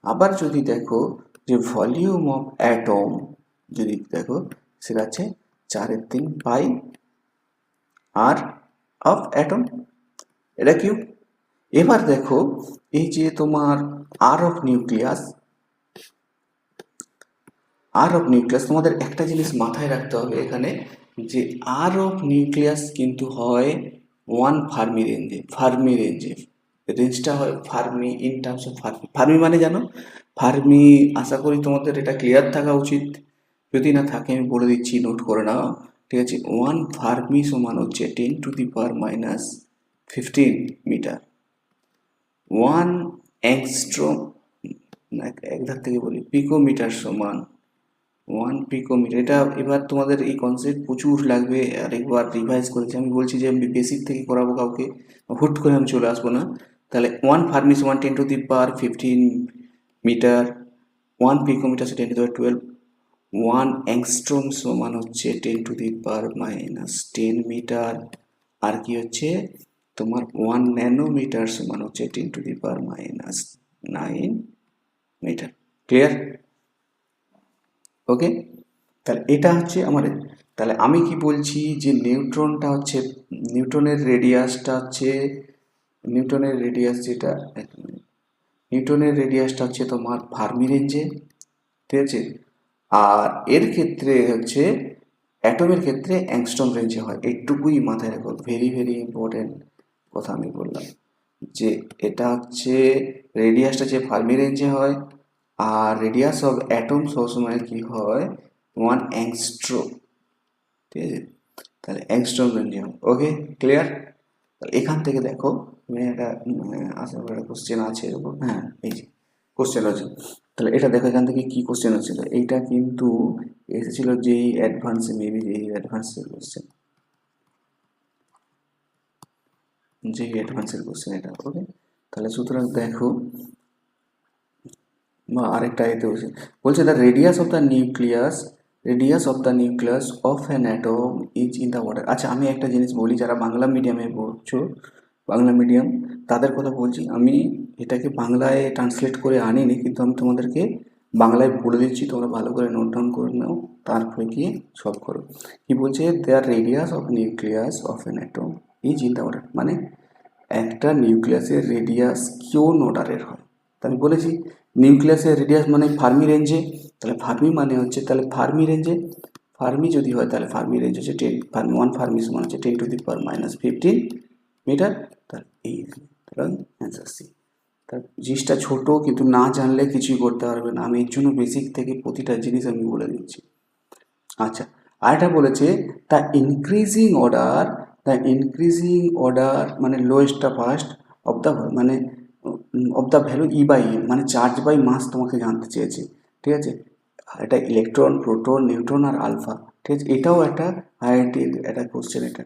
আবার যদি দেখো যে ভলিউম অফ অ্যাটম যদি দেখো, সেটা আছে 4/3 আর অফ অ্যাটম, এটা কিউব। এবার দেখো এই যে তোমার আর অফ নিউক্লিয়াস, তোমাদের একটা জিনিস মাথায় রাখতে হবে এখানে, যে আর অফ নিউক্লিয়াস কিন্তু হয় 1 ফার্মি রেঞ্জে, রেঞ্জটা হয় Fermi, in terms of Fermi মানে জানো, ফার্মি, আশা করি তোমাদের এটা ক্লিয়ার থাকা উচিত, যদি না থাকে আমি বলে দিচ্ছি, নোট করে নাও, ঠিক আছে। 1 ফার্মি সমান হচ্ছে 10⁻⁻15 মিটার। 1 অ্যাংস্ট্রম, এক ধার থেকে বলি, পিকোমিটার সমান 1 পিকোমিটার। এটা এবার তোমাদের এই কনসেপ্ট প্রচুর লাগবে, আর একবার রিভাইজ করেছি, আমি বলছি যে আমি বেসিক থেকে করাবো কাউকে, হুট করে আমি চলে আসবো না। তাহলে 1 ফার্মি সমান 10⁻15 মিটার, 1 পিকোমিটার হচ্ছে 10^12, 1 অ্যাংস্ট্রম সমান হচ্ছে 10⁻⁻10 মিটার, আর কি হচ্ছে তোমার 1 ন্যানোমিটার সমান হচ্ছে 10⁻⁹ মিটার। ক্লিয়ার? ওকে, তাহলে এটা হচ্ছে আমার, তাহলে আমি কি বলছি যে নিউট্রনটা হচ্ছে, নিউটনের রেডিয়াসটা হচ্ছে, নিউটনের রেডিয়াস যেটা, নিউটনের রেডিয়াসটা হচ্ছে তোমার ফার্মি রেঞ্জে, ঠিক আছে, আর এর ক্ষেত্রে হচ্ছে অ্যাটমের ক্ষেত্রে অ্যাংস্ট্রম রেঞ্জে হয়। এইটুকুই মাথায় রাখো, ভেরি ভেরি ইম্পর্টেন্ট কথা আমি বললাম, যে এটা হচ্ছে রেডিয়াসটা যে ফার্মি রেঞ্জে হয়, আর রেডিয়াস অফ অ্যাটম সবসময় কি হয় 1 অ্যাংস্ট্রম, ঠিক আছে, তাহলে অ্যাংস্ট্রম রেঞ্জে হয়। ওকে, ক্লিয়ার? তাহলে এখান থেকে দেখো তুমি একটা আশা করি কোশ্চেন আছে এর উপর, হ্যাঁ এই যে কোশ্চেন আছে, তাহলে এটা দেখো এখান থেকে কি কোশ্চেন হচ্ছিল, এইটা কিন্তু এসেছিল যেই অ্যাডভান্সে, মেবি যেই অ্যাডভান্সের কোশ্চেন, যেই অ্যাডভান্সের কোশ্চেন এটা। ওকে, তাহলে সুতরাং দেখো, বা আরেকটা এতে বলছে the radius of the nucleus, radius of the nucleus of an atom is in the water. আচ্ছা আমি একটা জিনিস বলি, যারা বাংলা মিডিয়ামে পড়ছো, বাংলা মিডিয়াম তাদের কথা বলছি, আমি এটাকে বাংলায় ট্রান্সলেট করে আনিনি, কিন্তু আমি তোমাদেরকে বাংলায় বলে দিচ্ছি, তোমরা ভালো করে নোট ডাউন করে নাও, তারপরে গিয়ে সলভ করো। কি বলছে, there radius of nucleus of an atom is in the water, মানে একটা নিউক্লিয়াসের রেডিয়াস কোন অর্ডারের হয়। তা আমি বলেছি নিউক্লিয়াসের রেডিয়াস মানে ফার্মি রেঞ্জে, তাহলে ফার্মি মানে হচ্ছে, তাহলে ফার্মি রেঞ্জে, ফার্মি যদি হয় তাহলে ফার্মি রেঞ্জ হচ্ছে 10, ফার্মি 1 ফার্মি সমান হচ্ছে 10⁻⁻15 মিটার, তাহলে এই, তাহলে অ্যান্সার সি। তার জিনিসটা ছোট, কিন্তু না জানলে কিছুই করতে পারবে না, আমি এর জন্য বেসিক থেকে প্রতিটা জিনিস আমি বলে দিচ্ছি। আচ্ছা, আরেকটা বলেছে দ্য ইনক্রিজিং অর্ডার মানে লোয়েস্টটা ফার্স্ট অফ দ্য, মানে of the value E by M, মানে চার্জ বাই মাস তোমাকে জানতে চেয়েছে, ঠিক আছে, এটা ইলেকট্রন, প্রোটন, নিউট্রন আর আলফা, ঠিক আছে, এটাও একটা আইআইটির একটা কোশ্চেন এটা।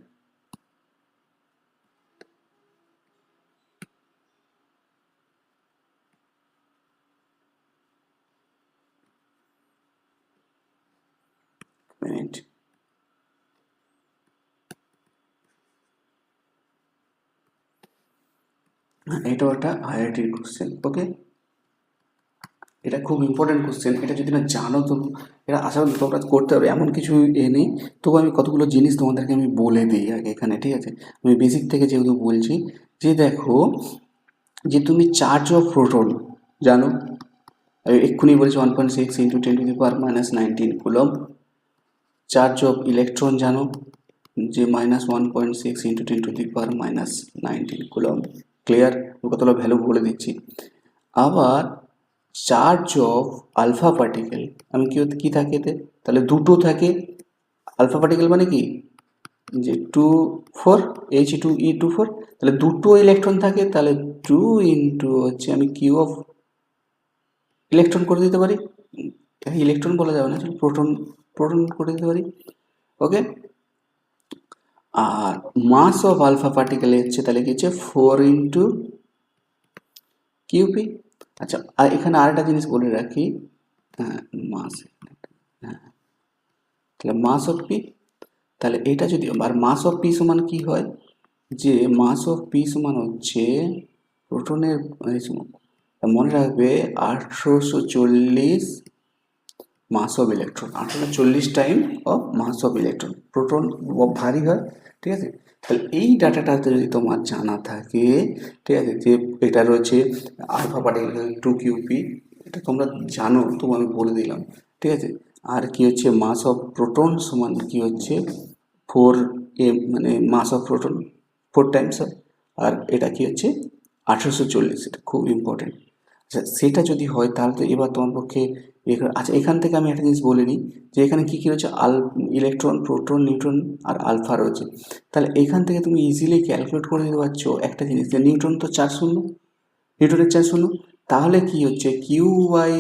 মিনিট, এটাও একটা আইআইটির কোশ্চেন। ওকে, এটা খুব ইম্পর্টেন্ট কোশ্চেন, এটা যদি না জানো তো এটা আশা করি তোমরা করতে হবে, এমন কিছু নেই, তবু আমি কতগুলো জিনিস তোমাদেরকে আমি বলে দিই আগে এখানে, ঠিক আছে, আমি বেসিক থেকে যেহেতু বলছি, যে দেখো যে তুমি চার্জ অফ প্রোটন জানো, আমি এক্ষুনি বলছি 1.6 into 10⁻⁻19 coulomb. Charge of electron জানো যে -1.6 ইন্টু 10⁻⁻19 কুলম্ব। ক্লিয়ার? কতগুলো ভ্যালু বলে দিচ্ছি। আবার চার্জ অফ আলফা পার্টিকেল, আমি কি থাকে এতে, তাহলে দুটো থাকে, আলফা পার্টিকেল মানে কি, যে 2 4 H2E24, তাহলে দুটো ইলেকট্রন থাকে, তাহলে 2 ইন্টু হচ্ছে আমি কিউ অফ ইলেকট্রন করে দিতে পারি, ইলেকট্রন বলা যাবে না, প্রোটন, প্রোটন করে দিতে পারি। ওকে, আর মাস অফ আলফা পার্টিকেল হচ্ছে তাহলে কি হচ্ছে 4 ইন্টু কিউপি। আচ্ছা, আর এখানে আরেকটা জিনিস বলে রাখি, হ্যাঁ মাস, হ্যাঁ তাহলে মাস অফ পি, তাহলে এটা যদি, আর মাস অফ পি সমান কি হয়, যে মাস অফ পি সমান হচ্ছে প্রোটনের, মনে রাখবে 1840 mass of electron, 1840 time of mass of electron, proton ভারী হয়, ঠিক আছে। তাহলে এই ডাটাটাতে যদি তোমার জানা থাকে, ঠিক আছে, যে এটা রয়েছে আলফা পার্টিকেল 2 কিউপি, এটা তোমরা জানো, তবু আমি বলে দিলাম, ঠিক আছে। আর কি হচ্ছে মাস অফ প্রোটন সমান কি হচ্ছে 4 মানে মাস অফ প্রোটন 4 টাইমস হয়, আর এটা কি হচ্ছে 1840, এটা খুব ইম্পর্টেন্ট। আচ্ছা, সেটা যদি হয় তাহলে তো এবার তোমার পক্ষে, আচ্ছা এখান থেকে আমি একটা জিনিস বলে নিই, যে এখানে কী কী রয়েছে, ইলেকট্রন, প্রোটন, নিউট্রন আর আলফা রয়েছে, তাহলে এখান থেকে তুমি ইজিলি ক্যালকুলেট করে দিতে পারছো একটা জিনিস, যে নিউট্রন তো 4 শূন্য, নিউটনের 4 শূন্য, তাহলে কি হচ্ছে কিউ বাই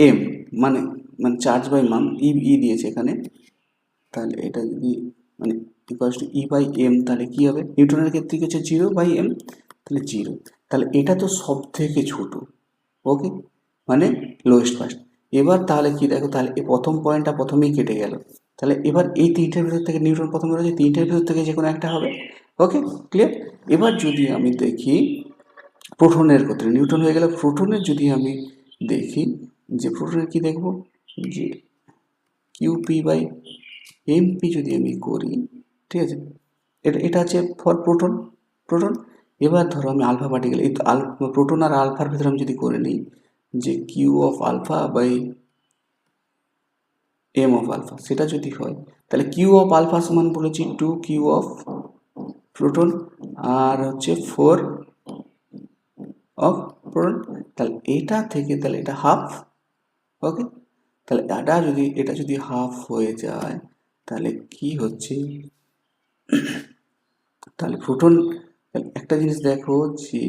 এম, মানে মানে চার্জ বাই মান, ই দিয়েছে এখানে, তাহলে এটা যদি মানে equals to E by M, তাহলে কী হবে, নিউটনের ক্ষেত্রে কি হচ্ছে 0/m, তাহলে 0, তাহলে এটা তো সব থেকে ছোট। ওকে, মানে লোয়েস্ট ফার্স্ট। এবার তাহলে কি দেখো, তাহলে এই প্রথম পয়েন্টটা প্রথমেই কেটে গেল। তাহলে এবার এই তিনটের ভিতর থেকে নিউটন প্রথমে রয়েছে, তিনটের ভিতর থেকে যে কোনো একটা হবে। ওকে, ক্লিয়ার। এবার যদি আমি দেখি প্রোটনের ক্ষেত্রে নিউটন হয়ে গেল, প্রোটনের যদি আমি দেখি যে প্রোটনের কি দেখব, যে কিউপি বাই এমপি যদি আমি করি, ঠিক আছে, এটা আছে ফর প্রোটন। প্রোটন এবার ধরো আমি আলফা পার্টিকেল, এই প্রোটন আর আলফার ভিতরে আমি যদি করে নিই যে Q of alpha by M of alpha, সেটা যদি হয় তাহলে কিউ অফ আলফা সমান বলেছি 2 কিউ অফ প্রোটন আর হচ্ছে 4 অফ প্রোটন। তাহলে এটা থেকে তাহলে এটা হাফ। ওকে, তাহলে এটা যদি হাফ হয়ে যায় তাহলে কি হচ্ছে, তাহলে প্রোটন, একটা জিনিস দেখো যে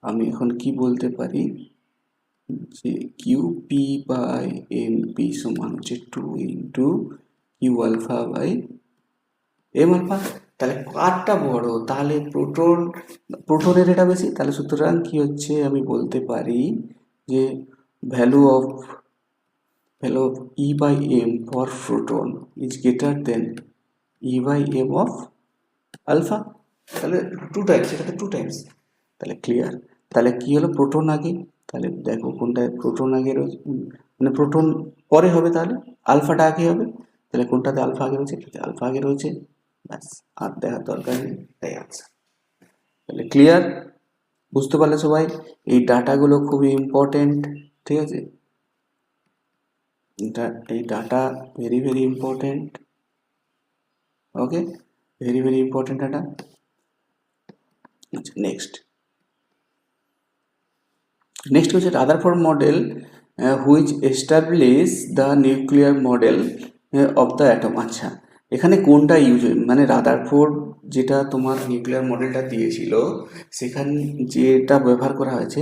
আমি এখন কি বলতে পারি যে কিউপি বাই এমপি সমান হচ্ছে 2 into Q alpha by M alpha. তাহলে কারটা বড়, তাহলে প্রোটনের এটা বেশি, তাহলে সুতরাং কি হচ্ছে আমি বলতে পারি যে value of E by M for proton is greater than E by M of alpha। তাহলে 2 টাইমস, এটাতে 2 টাইমস। তাহলে ক্লিয়ার। তাহলে কি হলো, প্রোটন আগে, তাহলে দেখো কোনটায় প্রোটন আগে রয়েছে, মানে প্রোটন পরে হবে, তাহলে আলফাটা আগে হবে। তাহলে কোনটাতে আলফা আগে রয়েছে, এটাতে আলফা আগে রয়েছে, ব্যাস আর দেখার দরকার নেই, এটাই আনসার। তাহলে ক্লিয়ার, বুঝতে পারলে সবাই? এই ডাটাগুলো খুবই ইম্পর্টেন্ট, ঠিক আছে, এই ডাটা ভেরি ভেরি ইম্পর্টেন্ট। ওকে, ভেরি ভেরি ইম্পর্টেন্ট ডাটা। আচ্ছা, নেক্সট হচ্ছে Rutherford model which establish the nuclear model of the atom. আচ্ছা, এখানে কোনটা ইউজ হয়, মানে রাদারফোর্ড যেটা তোমার নিউক্লিয়ার মডেলটা দিয়েছিল সেখানে যেটা ব্যবহার করা হয়েছে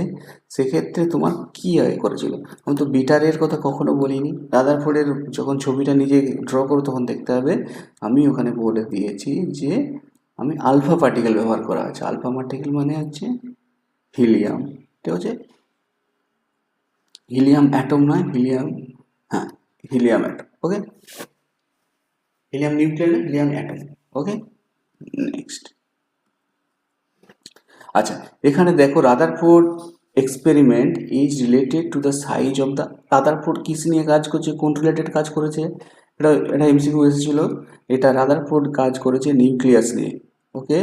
সেক্ষেত্রে তোমার কি করেছিল। আমি তো বিটারের কথা কখনো বলিনি, রাদারফোর্ডের যখন ছবিটা নিজে ড্র করো তখন দেখতে হবে আমি ওখানে বলে দিয়েছি যে আমি আলফা পার্টিকেল ব্যবহার করা হয়েছে। আলফা পার্টিকেল মানে হচ্ছে হিলিয়াম, ঠিক আছে, হিলিয়াম অ্যাটম নয়, হিলিয়াম, হ্যাঁ হিলিয়াম অ্যাটম। ওকে, হিলিয়াম নিউক্লিয়ার না, হিলিয়াম অ্যাটম। ওকে, নেক্সট। আচ্ছা, এখানে দেখো Rutherford experiment is related to the size of the, Rutherford kiss নিয়ে কাজ করছে, কোন রিলেটেড কাজ করেছে, এটা এমসিকিউ এসেছিল। এটা রাদারফোর্ড কাজ করেছে নিউক্লিয়াস নিয়ে। ওকে,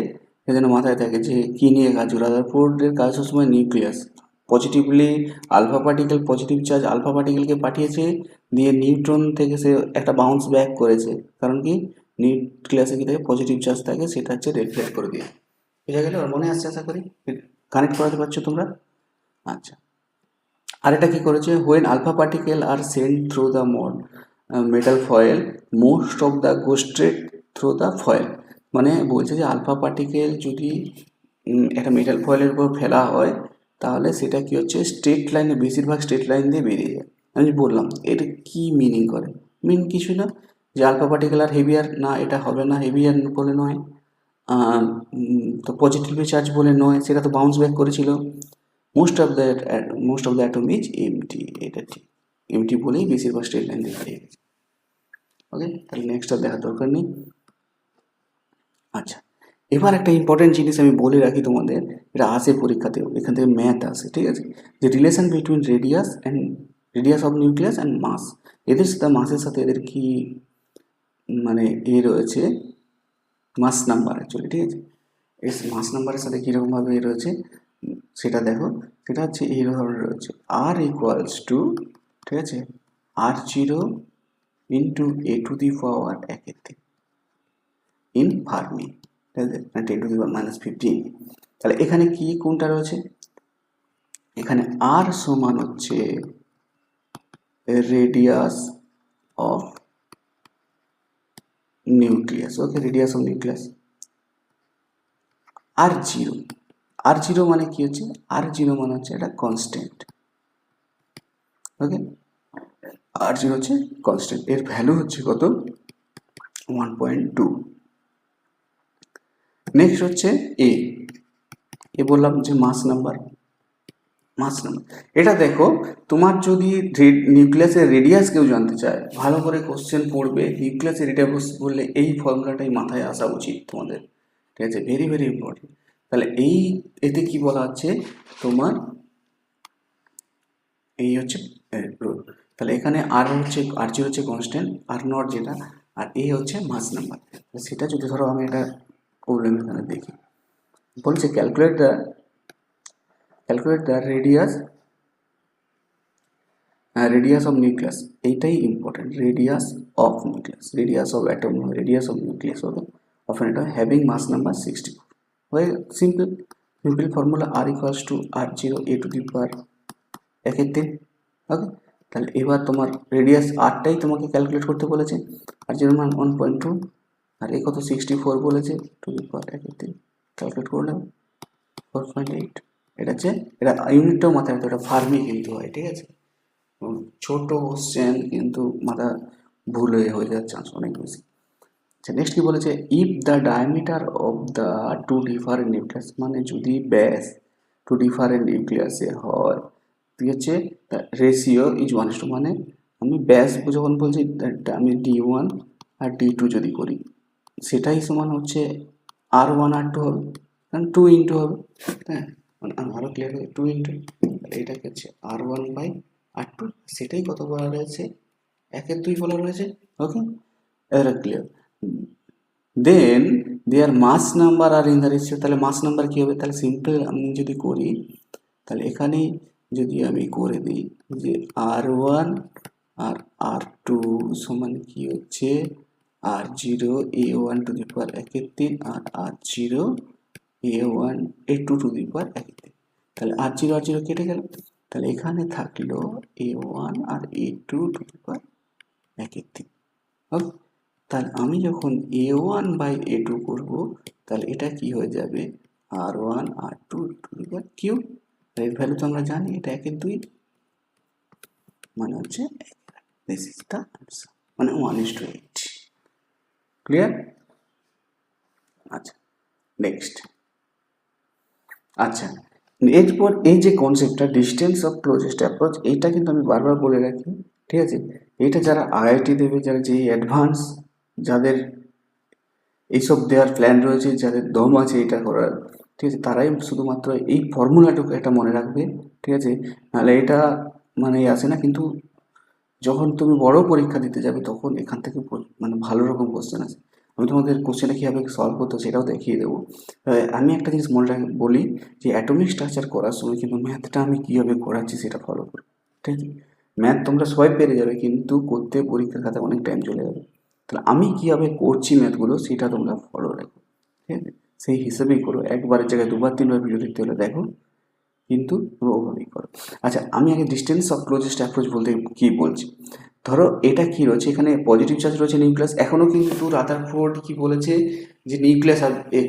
এজন্য মাথায় থাকে যে কি নিয়ে কাজ, রাদারফোর্ডের কাজ সবসময় nucleus. Positively alpha particle, positive charge alpha পার্টিকেলকে পাঠিয়েছে, দিয়ে নিউট্রন থেকে সে একটা বাউন্স ব্যাক করেছে, কারণ কি নিউক্লিয়াসে কি থাকে, পজিটিভ চার্জ থাকে, সেটা হচ্ছে রিফ্লেক্ট করে দিয়ে। বুঝা গেল, আর মনে আসছে আশা করি, কানেক্ট করাতে পারছো তোমরা। আচ্ছা, আর এটা কি করেছে, when alpha particle are sent through the metal foil most of the go straight through the foil. মানে বলছে যে আলফা পার্টিকেল যদি একটা মেটাল ফয়েলের উপর ফেলা হয় তাহলে সেটা কি হচ্ছে, স্ট্রেট লাইনে, বেশিরভাগ স্ট্রেট লাইন দিয়ে বেরিয়ে যায়। আমি বললাম এটা কি মিনিং করে, মিন কিছু না, যে আলফা পার্টিকেল আর হেভিয়ার না, এটা হবে না, হেভিয়ার বলে নয়, তো পজিটিভলি চার্জ বলে নয়, সেটা তো বাউন্স ব্যাক করেছিল। Most of the atom is empty, এটা ঠিক, এমটি বলেই বেশিরভাগ স্ট্রেট লাইন দিয়ে বেরিয়ে গেছে। ওকে, তাহলে নেক্সট আর দেখার দরকার নেই। আচ্ছা, এবার একটা ইম্পর্টেন্ট জিনিস আমি বলে রাখি তোমাদের, এটা আসে পরীক্ষাতেও, এখান থেকে ম্যাথ আসে, ঠিক আছে, যে relation between radius of nucleus and mass, এদের সাথে মাসের সাথে এদের কি মানে রয়েছে, মাস নাম্বার অ্যাকচুয়ালি, ঠিক আছে, এই মাস নাম্বারের সাথে কীরকমভাবে রয়েছে সেটা দেখো, সেটা হচ্ছে এই ধরনের রয়েছে, আর ইকুয়ালস টু, ঠিক আছে, R0 ইন্টু A⁻1 একের থেকে ইন ফার্মি, ঠিক আছে, 10⁻⁻15। তাহলে এখানে কি কোনটা রয়েছে, এখানে আর সমান হচ্ছে radius of nucleus. Okay, radius of nucleus. R zero মানে কি হচ্ছে, R0 মানে হচ্ছে এটা কনস্ট্যান্ট। ওকে, R0 হচ্ছে কনস্ট্যান্ট, এর ভ্যালু হচ্ছে কত, 1.2। নেক্সট হচ্ছে এ বললাম যে মাস নাম্বার, মাস নাম্বার। এটা দেখো, তোমার যদি নিউক্লিয়াসের রেডিয়াস কেউ জানতে চায়, ভালো করে কোশ্চেন পড়বে, নিউক্লিয়াসের রেডিয়াস বললে এই ফর্মুলাটাই মাথায় আসা উচিত তোমাদের, ঠিক আছে, ভেরি ভেরি ইম্পর্টেন্ট। তাহলে এই এতে কি বলা হচ্ছে তোমার, এই হচ্ছে রোল। তাহলে এখানে আর হচ্ছে আর0 হচ্ছে কনস্ট্যান্ট, আর0 যেটা, আর এ হচ্ছে মাস নাম্বার। সেটা যদি ধরো আমি একটা প্রবলেম এখানে দেখি, বলছে calculate the radius of nucleus, এইটাই important, radius of nucleus, radius of atom, radius of nucleus হবে of an atom having mass number 64। হয়ে simple formula R equals to r0 a to the power 1/3। Okay, তাহলে এবার তোমার রেডিয়াস আরটাই তোমাকে ক্যালকুলেট করতে বলেছে, r0 মান 1.2, আর এ কত 64 বলেছে, টু দি পাওয়ার 1/3, ক্যালকুলেট করে নেবে 4.8। এটা হচ্ছে, এটা ইউনিটটাও মাথায় রাখতে, এটা ফার্মি কিন্তু হয়, ঠিক আছে, ছোট কোশ্চেন কিন্তু মাথা ভুল হয়ে যাওয়ার চান্স অনেক বেশি। আচ্ছা, নেক্সট কি বলেছে, if the diameter of the two different nucleus, মানে যদি ব্যাস টু ডিফারেন্ট নিউক্লিয়াসের হয়, ঠিক আছে, রেশিও ইজ 1:2, মানে আমি ব্যাস যখন বলছি আমি D1 আর D2 যদি করি, সেটাই সমান হচ্ছে R1 R2 হবে, কারণ 2 ইন্টু হবে, হ্যাঁ, মানে আরও ক্লিয়ার হবে, 2 ইন্টু, এইটাকে হচ্ছে R1/R2, সেটাই কত বলা রয়েছে, 1/2 বলা রয়েছে। ওকে, এটা clear. Then their mass number are in the ratio, তাহলে মাস নাম্বার কী হবে, তাহলে সিম্পল আমি যদি করি, তাহলে এখানে যদি আমি করে দিই যে R1 আর R2 সমান কি হচ্ছে R0 A1 two the power 1/3 R R0 A1 A2 two the power 1/3, তাহলে R0 R0 কেটে গেল, তাহলে এখানে থাকলো A1 R A2 two the power 1/3। Okay, তাহলে আমি যখন A1/A2 করবো, তাহলে এটা কি হয়ে যাবে R1 R2 two the power cube, এর ভ্যালু তো আমরা জানি, এটা 1/2, মানে হচ্ছে দিস ইজ দ্য আনসার, মানে 1:8। ক্লিয়ার? আচ্ছা, নেক্সট। আচ্ছা, এরপর এই যে কনসেপ্টটা ডিস্টেন্স অফ ক্লোজেস্ট অ্যাপ্রোচ, এইটা কিন্তু আমি বারবার বলে রাখি, ঠিক আছে, এইটা যারা আইআইটি দেবে, যারা যে অ্যাডভান্স, যাদের এইসব দেওয়ার প্ল্যান রয়েছে, যাদের দম আছে এটা করার, ঠিক আছে, তারাই শুধুমাত্র এই ফর্মুলাটুকু একটা মনে রাখবে, ঠিক আছে, নাহলে এটা মানে আসে না। কিন্তু যখন তুমি বড় পরীক্ষা দিতে যাবে তখন এখান থেকে মানে ভালো রকম কোশ্চেন আছে, আমি তোমাদের কোশ্চেনটা কীভাবে সলভ করতে সেটাও দেখিয়ে দেবো। আমি একটা জিনিস মনে বলি যে অ্যাটমিক স্ট্রাকচার করার সময় কিন্তু ম্যাথটা আমি কীভাবে করাচ্ছি সেটা ফলো করো, ঠিক আছে, ম্যাথ তোমরা সবাই পেরে যাবে কিন্তু করতে পরীক্ষার খাতে অনেক টাইম চলে যাবে, তাহলে আমি কীভাবে করছি ম্যাথগুলো সেটা তোমরা ফলো রাখো, ঠিক আছে, সেই হিসেবেই করো, একবারের জায়গায় 2-3বার ভিডিও দেখতে হলে দেখো, কিন্তু তোমরা ওভাবেই করো। আচ্ছা, আমি আগে ডিস্টেন্স অফ ক্লোজেস্ট অ্যাপ্রোচ বলতে কি বলছি, ধরো এটা কি রয়েছে, এখানে পজিটিভ চার্জ রয়েছে নিউক্লিয়াস, এখনও কিন্তু রাদারফোর্ড কি বলেছে যে নিউক্লিয়াস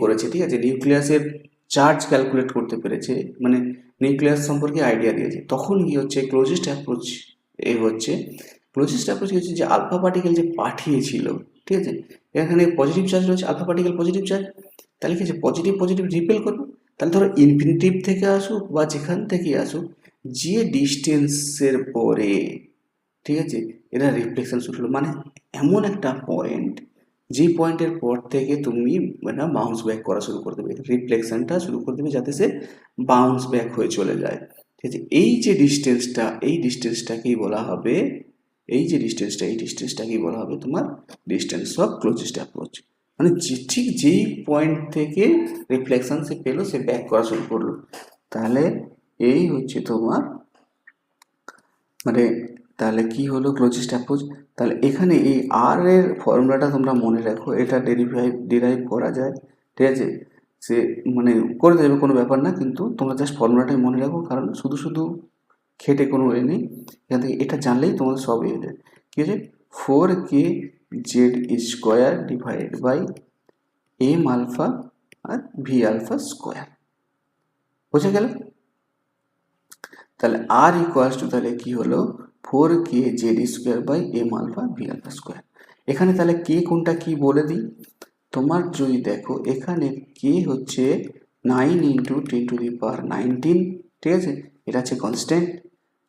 করেছে, ঠিক আছে, নিউক্লিয়াসের চার্জ ক্যালকুলেট করতে পেরেছে, মানে নিউক্লিয়াস সম্পর্কে আইডিয়া দিয়েছে, তখন কি হচ্ছে ক্লোজেস্ট অ্যাপ্রোচ হচ্ছে, ক্লোজেস্ট অ্যাপ্রোচ হচ্ছে যে আলফা পার্টিকেল যে পাঠিয়েছিল, ঠিক আছে, এখানে পজিটিভ চার্জ রয়েছে, আলফা পার্টিকেল পজিটিভ চার্জ, তাহলে কি আছে পজিটিভ পজিটিভ রিপেল করবে, তাহলে ধরো ইনফিনিটিভ থেকে আসুক বা যেখান থেকে আসুক, যে ডিস্টেন্সের পরে, ঠিক আছে, এরা রিফ্লেকশন শুরু হলো, মানে এমন একটা পয়েন্ট, যে পয়েন্টের পর থেকে তুমি মানে বাউন্স ব্যাক করা শুরু করে দেবে, রিফ্লেকশনটা শুরু করে দেবে যাতে সে বাউন্স ব্যাক হয়ে চলে যায়, ঠিক আছে, এই যে ডিস্টেন্সটা, এই ডিস্টেন্সটাকেই বলা হবে, এই যে ডিস্টেন্সটা, এই ডিস্টেন্সটাকেই বলা হবে তোমার ডিস্টেন্স অফ ক্লোজেস্ট অ্যাপ্রোচ, মানে ঠিক যেই পয়েন্ট থেকে রিফ্লেকশন সে পেলো, সে ব্যাক করা শুরু করলো, তাহলে এই হচ্ছে তোমার মানে, তাহলে কি হলো ক্লোজেস্ট অ্যাপ্রোচ। তাহলে এখানে এই আর এর ফর্মুলাটা তোমরা মনে রাখো, এটা ডিরাইভ করা যায়, ঠিক আছে, সে মানে করে দেবে, কোনো ব্যাপার না, কিন্তু তোমরা জাস্ট ফর্মুলাটাই মনে রাখো, কারণ শুধু শুধু খেটে কোনো এ নেই, এখান থেকে এটা জানলেই তোমাদের সব হয়ে যায়। কি হচ্ছে 4kz² divided by M alpha আর ভি আলফা স্কোয়ার, বোঝা গেল? তাহলে আর ইকুয়ালস টু তাহলে কি হলো 4kz² by M alpha V alpha square. এখানে তাহলে কে কোনটা কি বলে দিই, তোমার যদি দেখো এখানে কে হচ্ছে 9 × 10⁻19, ঠিক আছে, এটা হচ্ছে কনস্ট্যান্ট।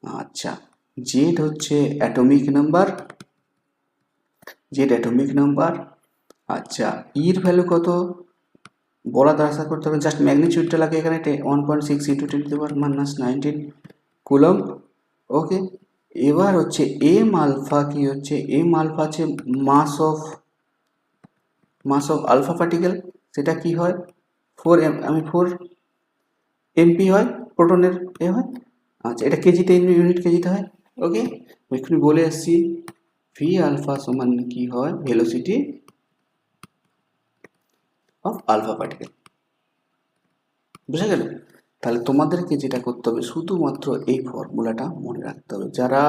আচ্ছা, জেড হচ্ছে atomic number, Z atomic number. আচ্ছা, ইর ভ্যালু কত বলা আশা করতে হবে, জাস্ট ম্যাগনিটিউডটা লাগে এখানে 1.6 ইন্টু 10⁻⁻19 কুলম্ব। ওকে, এবার হচ্ছে এম আলফা কি হচ্ছে, এম আলফা হচ্ছে মাস অফ আলফা পার্টিকেল, সেটা কি হয় 4 এমপি হয়, প্রোটনের এ হয়। আচ্ছা, এটা কেজিতে ইউনিট কেজিতে হয়। ওকে, এক্ষুনি বলে আসছি ভি আলফা সমান কি হয়, ভেলোসিটি অফ আলফা পার্টিকেল। বুঝা গেল? তাহলে তোমাদেরকে যেটা করতে হবে শুধুমাত্র এই ফর্মুলাটা মনে রাখতে হবে, যারা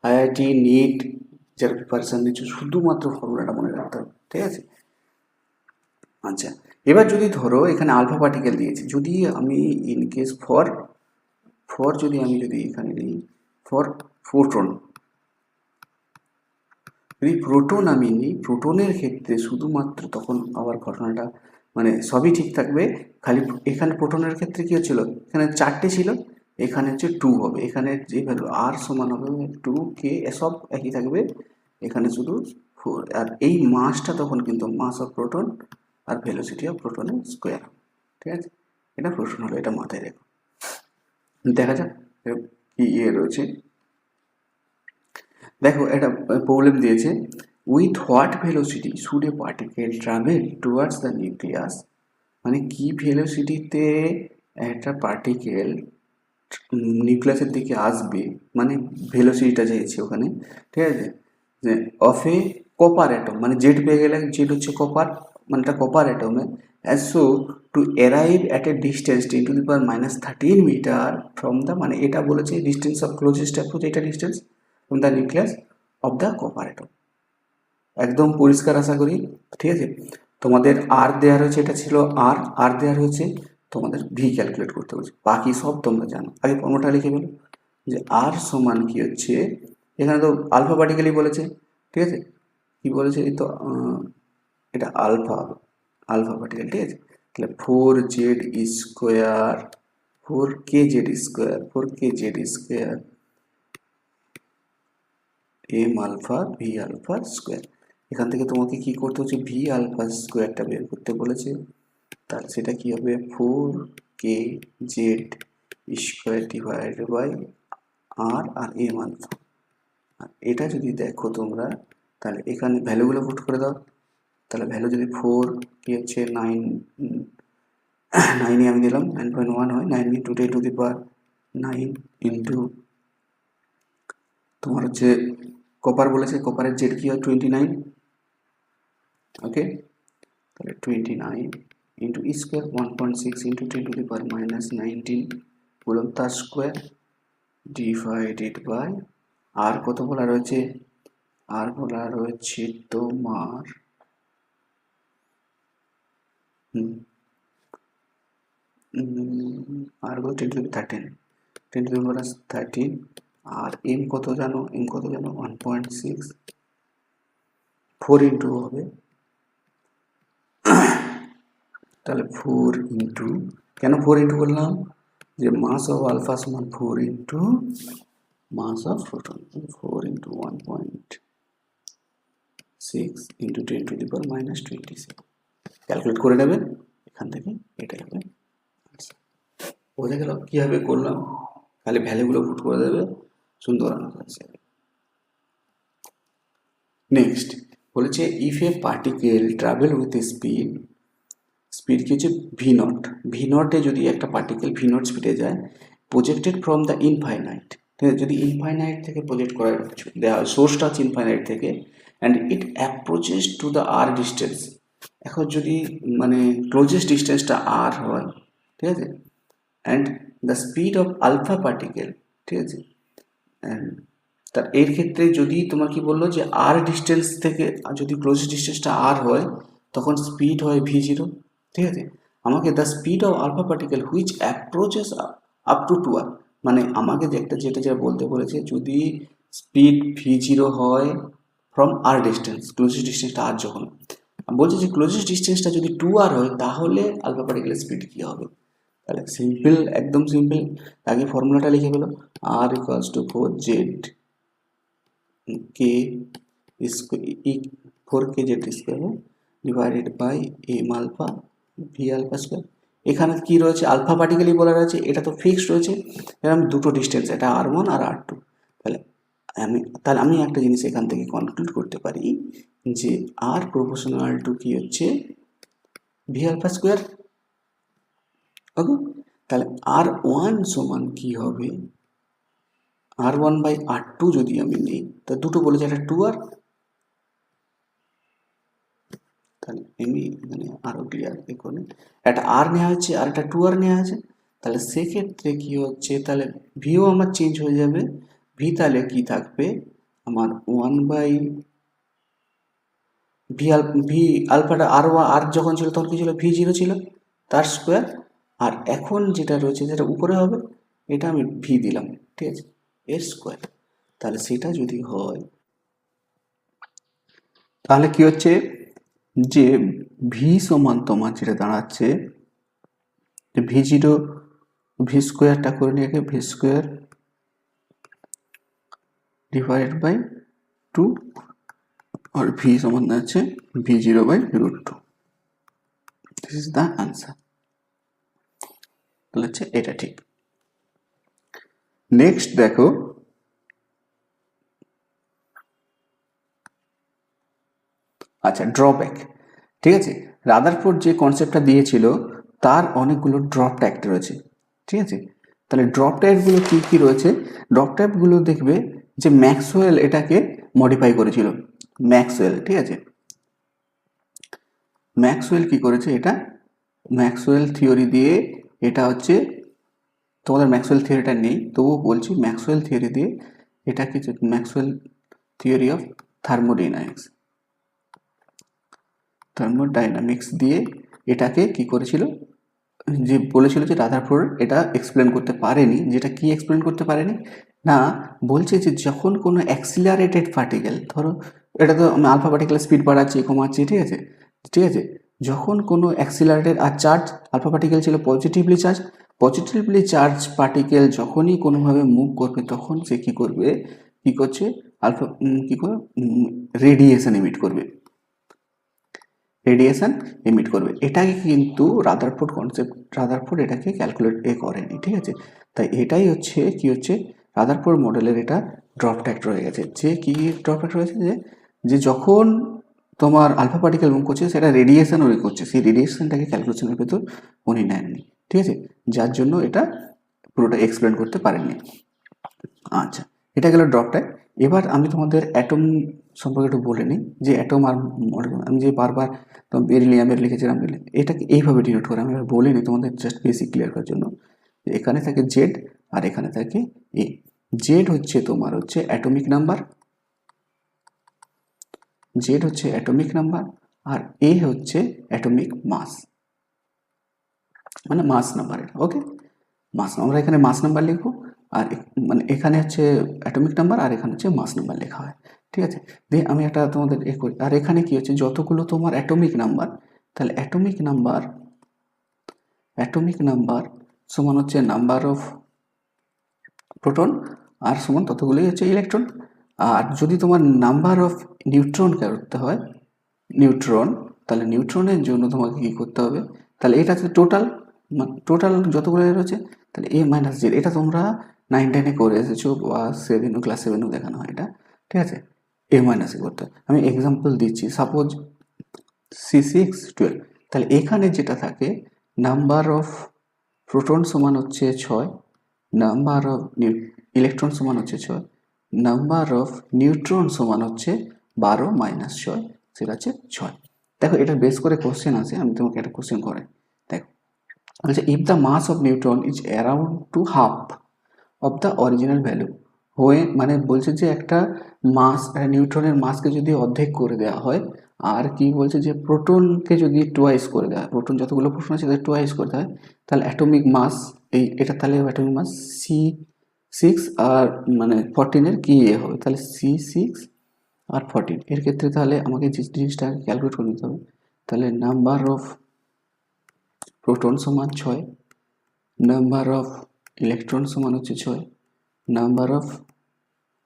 আইআইটি নিট যারা প্রিপারেশন নিচ্ছে শুধুমাত্র ফর্মুলাটা মনে রাখতে হবে, ঠিক আছে? আচ্ছা, এবার যদি ধরো এখানে আলফা পার্টিকেল দিয়েছে, যদি আমি ইনকেস ফর যদি আমি যদি এখানে নিই ফর প্রোটন, যদি প্রোটন আমি নিই, প্রোটনের ক্ষেত্রে শুধুমাত্র তখন আবার ঘটনাটা মানে সবই ঠিক থাকবে, খালি এখানে প্রোটনের ক্ষেত্রে কি হচ্ছিল, এখানে 4টে ছিল, এখানে হচ্ছে 2 হবে, এখানে যে ভ্যালু আর সমান হবে 2k, সব একই থাকবে, এখানে শুধু 4। আর এই মাসটা তখন কিন্তু মাস অফ প্রোটন আর ভেলোসিটি অফ প্রোটনের স্কোয়ার, ঠিক আছে? এটা প্রশ্ন হলো, এটা মাথায় রেখো। দেখা যাক কি রয়েছে। দেখো এটা প্রবলেম দিয়েছে, with what velocity should A particle travel towards the nucleus, মানে কি ভেলোসিটিতে একটা পার্টিকেল নিউক্লিয়াসের দিকে আসবে, মানে ভেলোসিটিটা চাইছে ওখানে, ঠিক আছে? যে অফ এ কপার অ্যাটম, মানে জেড পেয়ে গেলে, জেড হচ্ছে কপার, মানে এটা কপার অ্যাটমে, as so to arrive at a distance 10⁻13 metre from the, মানে এটা বলেছে ডিস্টেন্স অফ ক্লোজেস্ট অ্যাপ্রোচ, এটা distance from the nucleus of the copper atom. একদম পরিষ্কার আশা করি, ঠিক আছে? তোমাদের আর দেওয়া রয়েছে, এটা ছিল আর দেওয়া রয়েছে, তোমাদের ভি ক্যালকুলেট করতে বলছে, বাকি সব তোমরা জানো। আগে ফর্মুলাটা লিখে বলো যে আর সমান কি হচ্ছে, এখানে তো আলফা পার্টিকেলই বলেছে, ঠিক আছে? কি বলেছে, এই তো এটা আলফা পার্টিকেল, ঠিক আছে? তাহলে 4z square 4kz square M alpha V alpha square. এখান থেকে তোমাকে কি করতে হচ্ছে, ভি আলফা স্কোয়ারটা বের করতে বলেছে, তাহলে সেটা কি হবে 4kz square divided by R M alpha. আর এটা যদি দেখো তোমরা, তাহলে এখানে ভ্যালুগুলো পুট করে দাও, তাহলে ভ্যালু যদি 4 কি হচ্ছে 9 আমি দিলাম 9.1 হয়, 9 ইন্টু 10⁻9 ইন্টু তোমার হচ্ছে কপার বলেছে, কপারের জেড কি হয় 29, ওকে? তাহলে 29 ইন্টু স্কোয়ার 1.6 ইন্টু 10⁻19 বললাম তার স্কোয়ার ডিভাইডেড বাই আর কত বলা রয়েছে, আর বলা রয়েছে তোমার আর বলো 10⁻13 আর এম কত জানো, 1.6, 4 ইন্টু হবে, তাহলে 4 ইন্টু, কেন 4 ইন্টু করলাম, যে মাস অফ আলফা সমান 4 into mass of proton, 4 into 1.6 into 10⁻26 calculate করে নেবে, এখান থেকে এটা হবে। বোঝা গেল কীভাবে করলাম, খালি ভ্যালুগুলো পুট করে দেবে, সুন্দর আনসার। নেক্সট বলেছে if A particle travel with a speed কি হচ্ছে ভি নটে, যদি একটা পার্টিকেল ভি নট স্পিডে যায়, প্রজেক্টেড ফ্রম দ্য ইনফাইনাইট, ঠিক আছে? যদি ইনফাইনাইট থেকে প্রজেক্ট করা দেওয়া হয়, সোর্সটা হচ্ছে ইনফাইনাইট থেকে, and it approaches to the R distance, এখন যদি মানে ক্লোজেস্ট ডিস্টেন্সটা আর হয়, ঠিক আছে? And the speed of alpha particle, ঠিক আছে? অ্যান্ড তার এর ক্ষেত্রে যদি তোমার কি বললো যে আর ডিস্টেন্স থেকে, যদি ক্লোজেস্ট ডিস্টেন্সটা আর হয় তখন স্পিড হয় v0, ঠিক আছে? আমাকে the speed of alpha particle which approaches up to 2r, মানে আমাকে যেটা বলতে বলেছে, যদি স্পিড v0 হয় ফ্রম আর ডিস্টেন্স, ক্লোজেস্ট ডিস্টেন্সটা আর যখন বলছে যে ক্লোজেস্ট ডিস্টেন্সটা যদি 2r হয়, তাহলে আলফা পার্টিকেলের স্পিড কী হবে, তাহলে সিম্পল, একদম সিম্পল। আগে ফর্মুলাটা লিখে ফেলো, R equals to 4z k square, 4kz square divided by M alpha V alpha square. এখানে কি রয়েছে, আলফা পার্টিকেলই বলা রয়েছে, এটা তো ফিক্সড রয়েছে। এরকম দুটো ডিস্টেন্স, এটা r1 আর r2। তাহলে আমি একটা জিনিস এখান থেকে কনক্লুড করতে পারি যে r প্রপোর্শনাল টু কি হচ্ছে ভি আলফা স্কোয়ার। ওকে, তাহলে r1 সমান কি হবে, r1 বাই r2 যদি আমি নিই, তা দুটো বলেছে, একটা 2r। তাহলে আমি এখানে আরো ক্লিয়ার দেখুন, একটা আর নেওয়া হচ্ছে আর একটা 2r নেওয়া আছে। তাহলে সেক্ষেত্রে কি হচ্ছে, তাহলে ভিও আমার চেঞ্জ হয়ে যাবে। ভি তাহলে কি থাকবে আমার 1 বাই ভি আলফাটা আর যখন ছিল তখন কি ছিল, v0 ছিল, তার স্কোয়ার। আর এখন যেটা রয়েছে যেটা উপরে হবে, এটা আমি ভি দিলাম, ঠিক আছে, এর স্কোয়ার। তাহলে সেটা যদি হয়, তাহলে কি হচ্ছে যে ভি সমান তোমার যেটা দাঁড়াচ্ছে, v0 ভি স্কোয়ারটা করে নিয়ে ভি স্কোয়ার ডিভাইড বাই 2, और v সমান আছে v0 by √2। This is the answer. তাহলে হচ্ছে এটা ঠিক। নেক্সট দেখো, আচ্ছা ড্রব্যাক, ঠিক আছে। রাদারফোর্ড যে কনসেপ্টটা দিয়েছিল তার অনেকগুলো ড্রপ টাইপ রয়েছে, ঠিক আছে। তাহলে ড্রপ টাইপগুলো কি কি রয়েছে, ড্রপ টাইপগুলো দেখবে যে ম্যাক্সওয়েল এটাকে মডিফাই করেছিল, ম্যাক্সওয়েল, ঠিক আছে। ম্যাক্সওয়েল কি করেছে, এটা ম্যাক্সওয়েল থিওরি দিয়ে, এটা হচ্ছে তোমাদের ম্যাক্সওয়েল থিওরিটা নেই তবুও বলছি, ম্যাক্সওয়েল থিওরি দিয়ে এটাকে, ম্যাক্সওয়েল থিওরি অফ থার্মোডাইনামিক্স দিয়ে এটাকে কি করেছিল, যে বলেছিল যে রাদারফোর্ড এটা এক্সপ্লেন করতে পারেনি। যেটা কি এক্সপ্লেন করতে পারেনি না, বলছে যে যখন কোনো অ্যাক্সিলারেটেড পার্টিকেল, ধরো এটা তো আমি আলফা পার্টিকেলের স্পিড বাড়াচ্ছি কমাচ্ছি, ঠিক আছে, ঠিক আছে, যখন কোনো অ্যাক্সিলারেটেড আর চার্জ, আলফা পার্টিকেল ছিল পজিটিভলি চার্জ পার্টিকেল যখনই কোনোভাবে মুভ করবে তখন সে কি করবে, কি করছে, আলফা কি করবে, রেডিয়েশন এমিট করবে। এটাকে কিন্তু রাদারফোর্ড এটাকে ক্যালকুলেট করেনি, ঠিক আছে। তাই এটাই হচ্ছে কি হচ্ছে রাদারফোর্ড মডেলের এটা ড্রপ ট্যাক্ট রয়ে গেছে। যে কি ড্রপ ট্যাক্ট রয়েছে, যে যখন তোমার আলফা পার্টিকেল মুভ করছে সেটা রেডিয়েশন ওই করছে, সেই রেডিয়েশনটাকে ক্যালকুলেশনের ভেতর উনি নেননি, ঠিক আছে, যার জন্য এটা পুরোটা এক্সপ্লেন করতে পারেননি। আচ্ছা, এটা গেল ড্রপ টাইপ। এবার আমি তোমাদের অ্যাটম সম্পর্কে একটু বলে নিই, যে অ্যাটম আর মডেল, আমি যে বারবার বেরিলিয়ামের লিখেছিলাম, এটাকে এইভাবে ডিনোট করে, আমি এবার বলিনি তোমাদের জাস্ট বেসিক ক্লিয়ার করার জন্য। এখানে থাকে জেড আর এখানে থাকে এ। জেড হচ্ছে তোমার হচ্ছে অ্যাটমিক নাম্বার, জেড হচ্ছে অ্যাটমিক নাম্বার, আর এ হচ্ছে অ্যাটমিক মাস, মানে মাস নাম্বার। ওকে, মাস আমরা এখানে মাস নাম্বার লিখবো, আর মানে এখানে হচ্ছে অ্যাটমিক নাম্বার আর এখানে হচ্ছে মাস নাম্বার লেখা হয়, ঠিক আছে। দিয়ে আমি একটা তোমাদের এ করি, আর এখানে কি হচ্ছে যতগুলো তোমার অ্যাটমিক নাম্বার, তাহলে অ্যাটমিক নাম্বার সমান হচ্ছে নাম্বার অফ প্রোটন, আর সমান ততগুলোই হচ্ছে ইলেকট্রন। আর যদি তোমার নাম্বার অফ নিউট্রন করতে হয়, তাহলে নিউট্রনের জন্য তোমাকে কি করতে হবে, তাহলে এটা হচ্ছে টোটাল যতগুলো রয়েছে, তাহলে এ মাইনাস জেড। এটা তোমরা 9-10-এ করে এসেছো বা ক্লাস 7-এও দেখানো হয় এটা, ঠিক আছে। এ মাইনাস এ করতে হয়। আমি এক্সাম্পল দিচ্ছি, সাপোজ C612, তাহলে এখানে যেটা থাকে নাম্বার অফ প্রোটন সমান হচ্ছে 6, নাম্বার অফ ইলেকট্রন সমান হচ্ছে 6, নাম্বার অফ নিউট্রন সমান হচ্ছে 12 মাইনাস 6, সেটা হচ্ছে 6। দেখো এটা বেস করে কোশ্চেন আছে, আমি তোমাকে একটা কোশ্চেন করে দেখো, বলছে if the mass of neutron is around to half of the original value, হয়ে মানে বলছে যে একটা মাস, নিউট্রনের মাসকে যদি অর্ধেক করে দেওয়া হয়, আর কি বলছে যে প্রোটনকে যদি টোয়াইস করে দেওয়া হয়, প্রোটন যতগুলো প্রোটন আছে তাদের টোয়াইস করে দেওয়া হয়, তাহলে অ্যাটমিক মাস এটা তাহলে অ্যাটমিক মাস C6 আর মানে 14-এর কি এ হবে, তাহলে C6 আর 14 এর ক্ষেত্রে তাহলে আমাকে যে জিনিসটা ক্যালকুলেট করে নিতে হবে, তাহলে নাম্বার অফ প্রোটন সমান 6, নাম্বার অফ ইলেকট্রন সমান হচ্ছে 6, নাম্বার অফ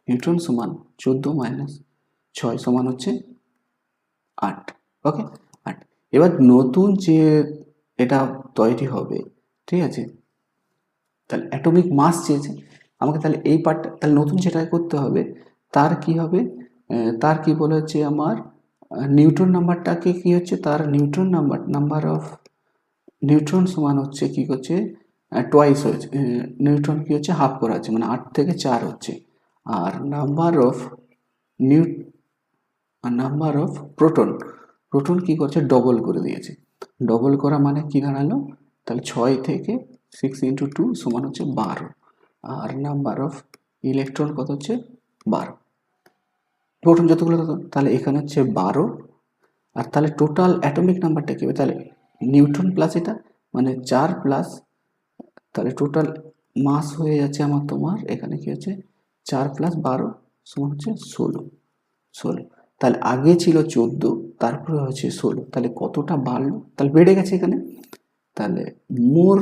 নিউট্রন সমান 14 মাইনাস 6 সমান হচ্ছে 8। ওকে, 8। এবার নতুন যে এটা তৈরি হবে, ঠিক আছে, তাহলে অ্যাটমিক মাস চেয়েছে আমাকে, তাহলে এই পার্টটা তাহলে নতুন যেটা করতে হবে তার কি হবে, তার কি বলে হচ্ছে আমার নিউট্রন নাম্বারটাকে কি হচ্ছে, তার নিউট্রন নাম্বার অফ নিউট্রন সমান হচ্ছে কি করছে টোয়াইস হচ্ছে, নিউট্রন কি হচ্ছে হাফ করা হচ্ছে, মানে 8 থেকে 4 হচ্ছে। আর নাম্বার অফ প্রোটন কি করছে ডবল করে দিয়েছে। ডবল করা মানে কি দাঁড়ালো, তাহলে 6 থেকে 6 ইন্টু 2 সমান হচ্ছে 12। আর নাম্বার অফ ইলেকট্রন কত হচ্ছে 12, প্রোটন যতগুলো তত, তাহলে এখানে হচ্ছে 12। আর তাহলে টোটাল অ্যাটমিক নাম্বারটা কি হবে, তাহলে নিউট্রন প্লাস এটা মানে 4 প্লাস, তাহলে টোটাল মাস হয়ে যাচ্ছে আমার তোমার এখানে কি হচ্ছে 4 প্লাস 12 সমান হচ্ছে 16। তাহলে আগে ছিল 14, তারপরে হচ্ছে 16, তাহলে কতটা বাড়লো, তাহলে বেড়ে গেছে এখানে। তাহলে মোর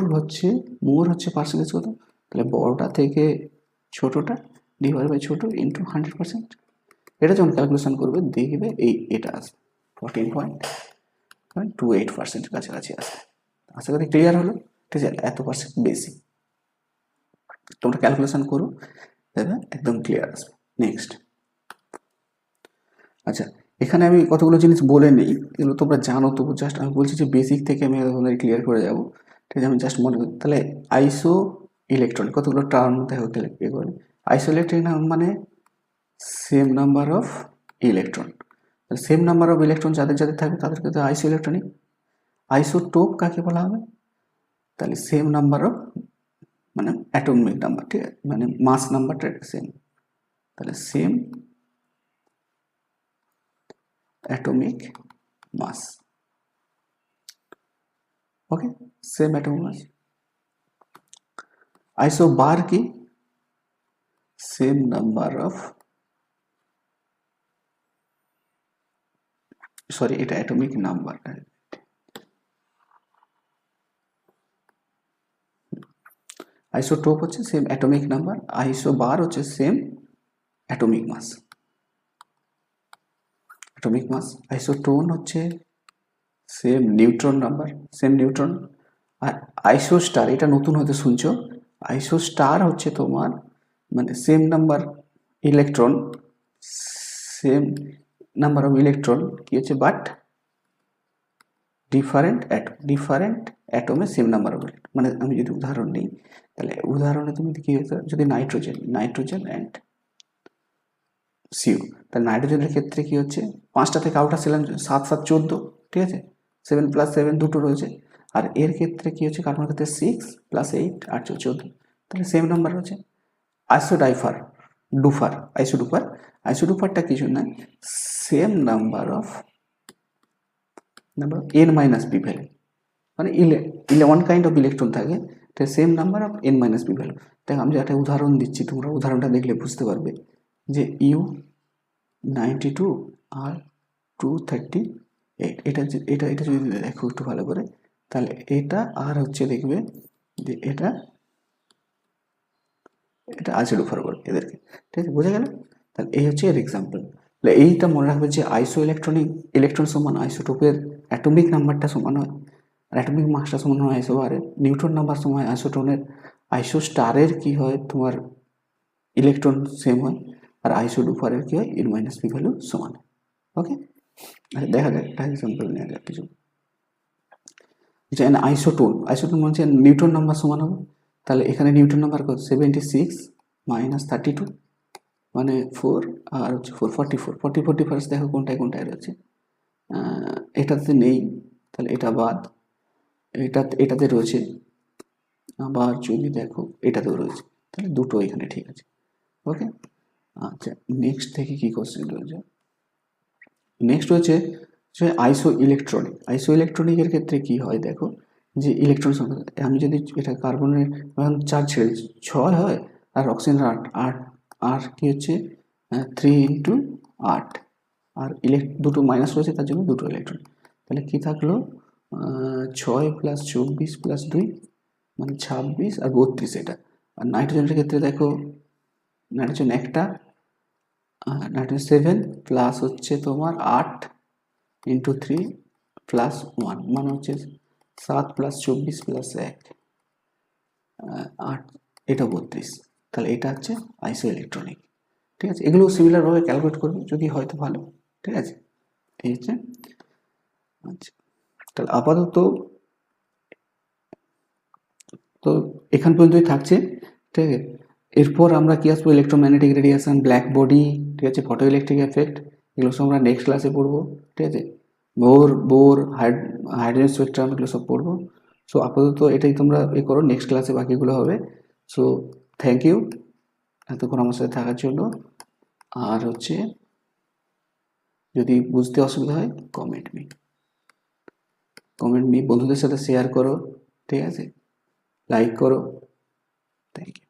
হচ্ছে পার্সেন্টেজ কত, তাহলে বড়টা থেকে ছোটটা ডিভাইড বাই ছোট ইন্টু 100%। এটা যখন ক্যালকুলেশন করবে দেখবে এটা আসবে 14.28% কাছাকাছি আসবে। আশা করি ক্লিয়ার হলো, ঠিক আছে, এত পার্সেন্ট বেশি। তোমরা ক্যালকুলেশন করো, দেখবে একদম ক্লিয়ার আসবে। নেক্সট, আচ্ছা, এখানে আমি কতগুলো জিনিস বলে নিই, এগুলো তোমরা জানো, তবু জাস্ট আমি বলছি যে বেসিক থেকে আমি তোমাদের ক্লিয়ার করে যাবো, ঠিক আছে, আমি জাস্ট মনে করি। তাহলে আইসো ইলেকট্রন কতগুলো টার্ম দেখো এ করে, আইসো ইলেকট্রন মানে same number of electron, same number of electron যাদের যাদের থাকবে তাদেরকে তো আইসো ইলেকট্রনিক। আইসোটোপ কাকে বলা হবে, তাহলে সেম নাম্বার অফ মানে অ্যাটমিক নাম্বার, ঠিক আছে, মানে মাস নাম্বারটা সেম, তাহলে same atomic mass. Okay, same atomic mass. Isobar কি, সেম নাম্বার অফ, সরি এটা অ্যাটমিক নাম্বার, আইসোটোপ হচ্ছে সেম অ্যাটমিক নাম্বার, আইসোবার হচ্ছে সেম অ্যাটমিক মাস। আইসোটোন হচ্ছে same neutron number, same neutron. আর আইসোস্টার, এটা নতুন হয়তো শুনছো, আইসোস্টার হচ্ছে তোমার মানে same number electron, same number of electron কি হচ্ছে বাট ডিফারেন্ট অ্যাটমে সেম নাম্বার অফ ইলেকট্রন। মানে আমি যদি উদাহরণ নিই, তাহলে উদাহরণে তুমি কি হতো, যদি নাইট্রোজেন অ্যান্ড সিউ, তাহলে নাইট্রোজেনের ক্ষেত্রে কি হচ্ছে 5টা থেকে আউটটা ছিলাম 7 7 14, ঠিক আছে, 7 + 7 দুটো রয়েছে। আর এর ক্ষেত্রে কি হচ্ছে কার্বনের ক্ষেত্রে 6 + 8 8 14, তাহলে সেম নাম্বার রয়েছে। আইসোডুপারটা কিছু না, same number of n minus P value, মানে ওয়ান কাইন্ড অফ ইলেকট্রন থাকে, তাই same number of n minus P value. দেখো আমি যে একটা উদাহরণ দিচ্ছি, তোমরা উদাহরণটা দেখলে বুঝতে পারবে যে U92 আর 238, এটা যদি দেখো একটু ভালো করে, তাহলে এটা আর হচ্ছে দেখবে যে এটা আইসোডুপার বলে এদেরকে, ঠিক আছে, বোঝা গেল। তাহলে এই হচ্ছে এর এক্সাম্পল। তাহলে এইটা মনে রাখবে যে ইলেকট্রন সমান আইসোটোপের অ্যাটমিক নাম্বারটা সমান হয়, আর অ্যাটমিক মাসটা সমান হয় আইসোবারের, নিউট্রন নাম্বার সমান হয় আইসোটোনের, আইসোস্টারের কি হয় তোমার ইলেকট্রন সেম হয়, আর আইসোডুপারের কি হয় n মাইনাস পি ভ্যালু সমান। ওকে, আচ্ছা দেখা যাক একটা এক্সাম্পল নেওয়া যাক কিছু। আইসোটোন মানে হচ্ছে নিউট্রন নাম্বার সমান হবে, তাহলে এখানে নিউটন নাম্বার কত 76 মাইনাস 32 মানে 4, আর হচ্ছে 40 ফার্স্ট দেখো কোনটায় রয়েছে, এটাতে নেই, তাহলে এটা বাদ, এটাতে রয়েছে, আবার যদি দেখো এটাতেও রয়েছে, তাহলে দুটো এখানে ঠিক আছে। ওকে, আচ্ছা নেক্সট থেকে কি কোশ্চেন রয়েছে, নেক্সট হচ্ছে যে আইসো ইলেকট্রনিকের ক্ষেত্রে কি হয় দেখো, যে ইলেকট্রন সংখ্যা আমি যদি এটা কার্বনের 4 ছেড়ে 6 হয়, আর অক্সিজেনের 8 আর কি হচ্ছে 3 × 8, আর দুটো মাইনাস রয়েছে তার জন্য দুটো ইলেকট্রন, তাহলে কি থাকলো 6 + 24 + 2 মানে 26 আর 32 এটা। আর নাইট্রোজেনের ক্ষেত্রে দেখো নাইট্রোজেন একটা, নাইট্রোজেন 7 প্লাস হচ্ছে তোমার 8 ইন্টু 3 প্লাস 1 মানে হচ্ছে 7 প্লাস 24 প্লাস 1 8, এটা 32। তাহলে এটা হচ্ছে আইসো ইলেকট্রনিক। ঠিক আছে, এগুলো সিমিলারভাবে ক্যালকুলেট করবে যদি হয়তো ভালো। ঠিক আছে, এই হচ্ছে। আচ্ছা, তাহলে আপাতত তো এখান পর্যন্তই থাকছে। ঠিক আছে, এরপর আমরা কি আসবো, ইলেকট্রোম্যাগনেটিক রেডিয়েশন, ব্ল্যাক বডি, ঠিক আছে, ফটো ইলেকট্রিক এফেক্ট, এগুলো সব আমরা নেক্সট ক্লাসে পড়বো। ঠিক আছে, বোর হাইড্রোজেন স্পেকট্রাম, এগুলো সব পড়বো। সো আপাতত এটাই তোমরা করো, নেক্সট ক্লাসে বাকিগুলো হবে। সো থ্যাংক ইউ এতক্ষণ আমার সাথে থাকার জন্য। আর হচ্ছে যদি বুঝতে অসুবিধা হয় কমেন্ট মি বন্ধুদের সাথে শেয়ার করো। ঠিক আছে, লাইক করো। Thank you.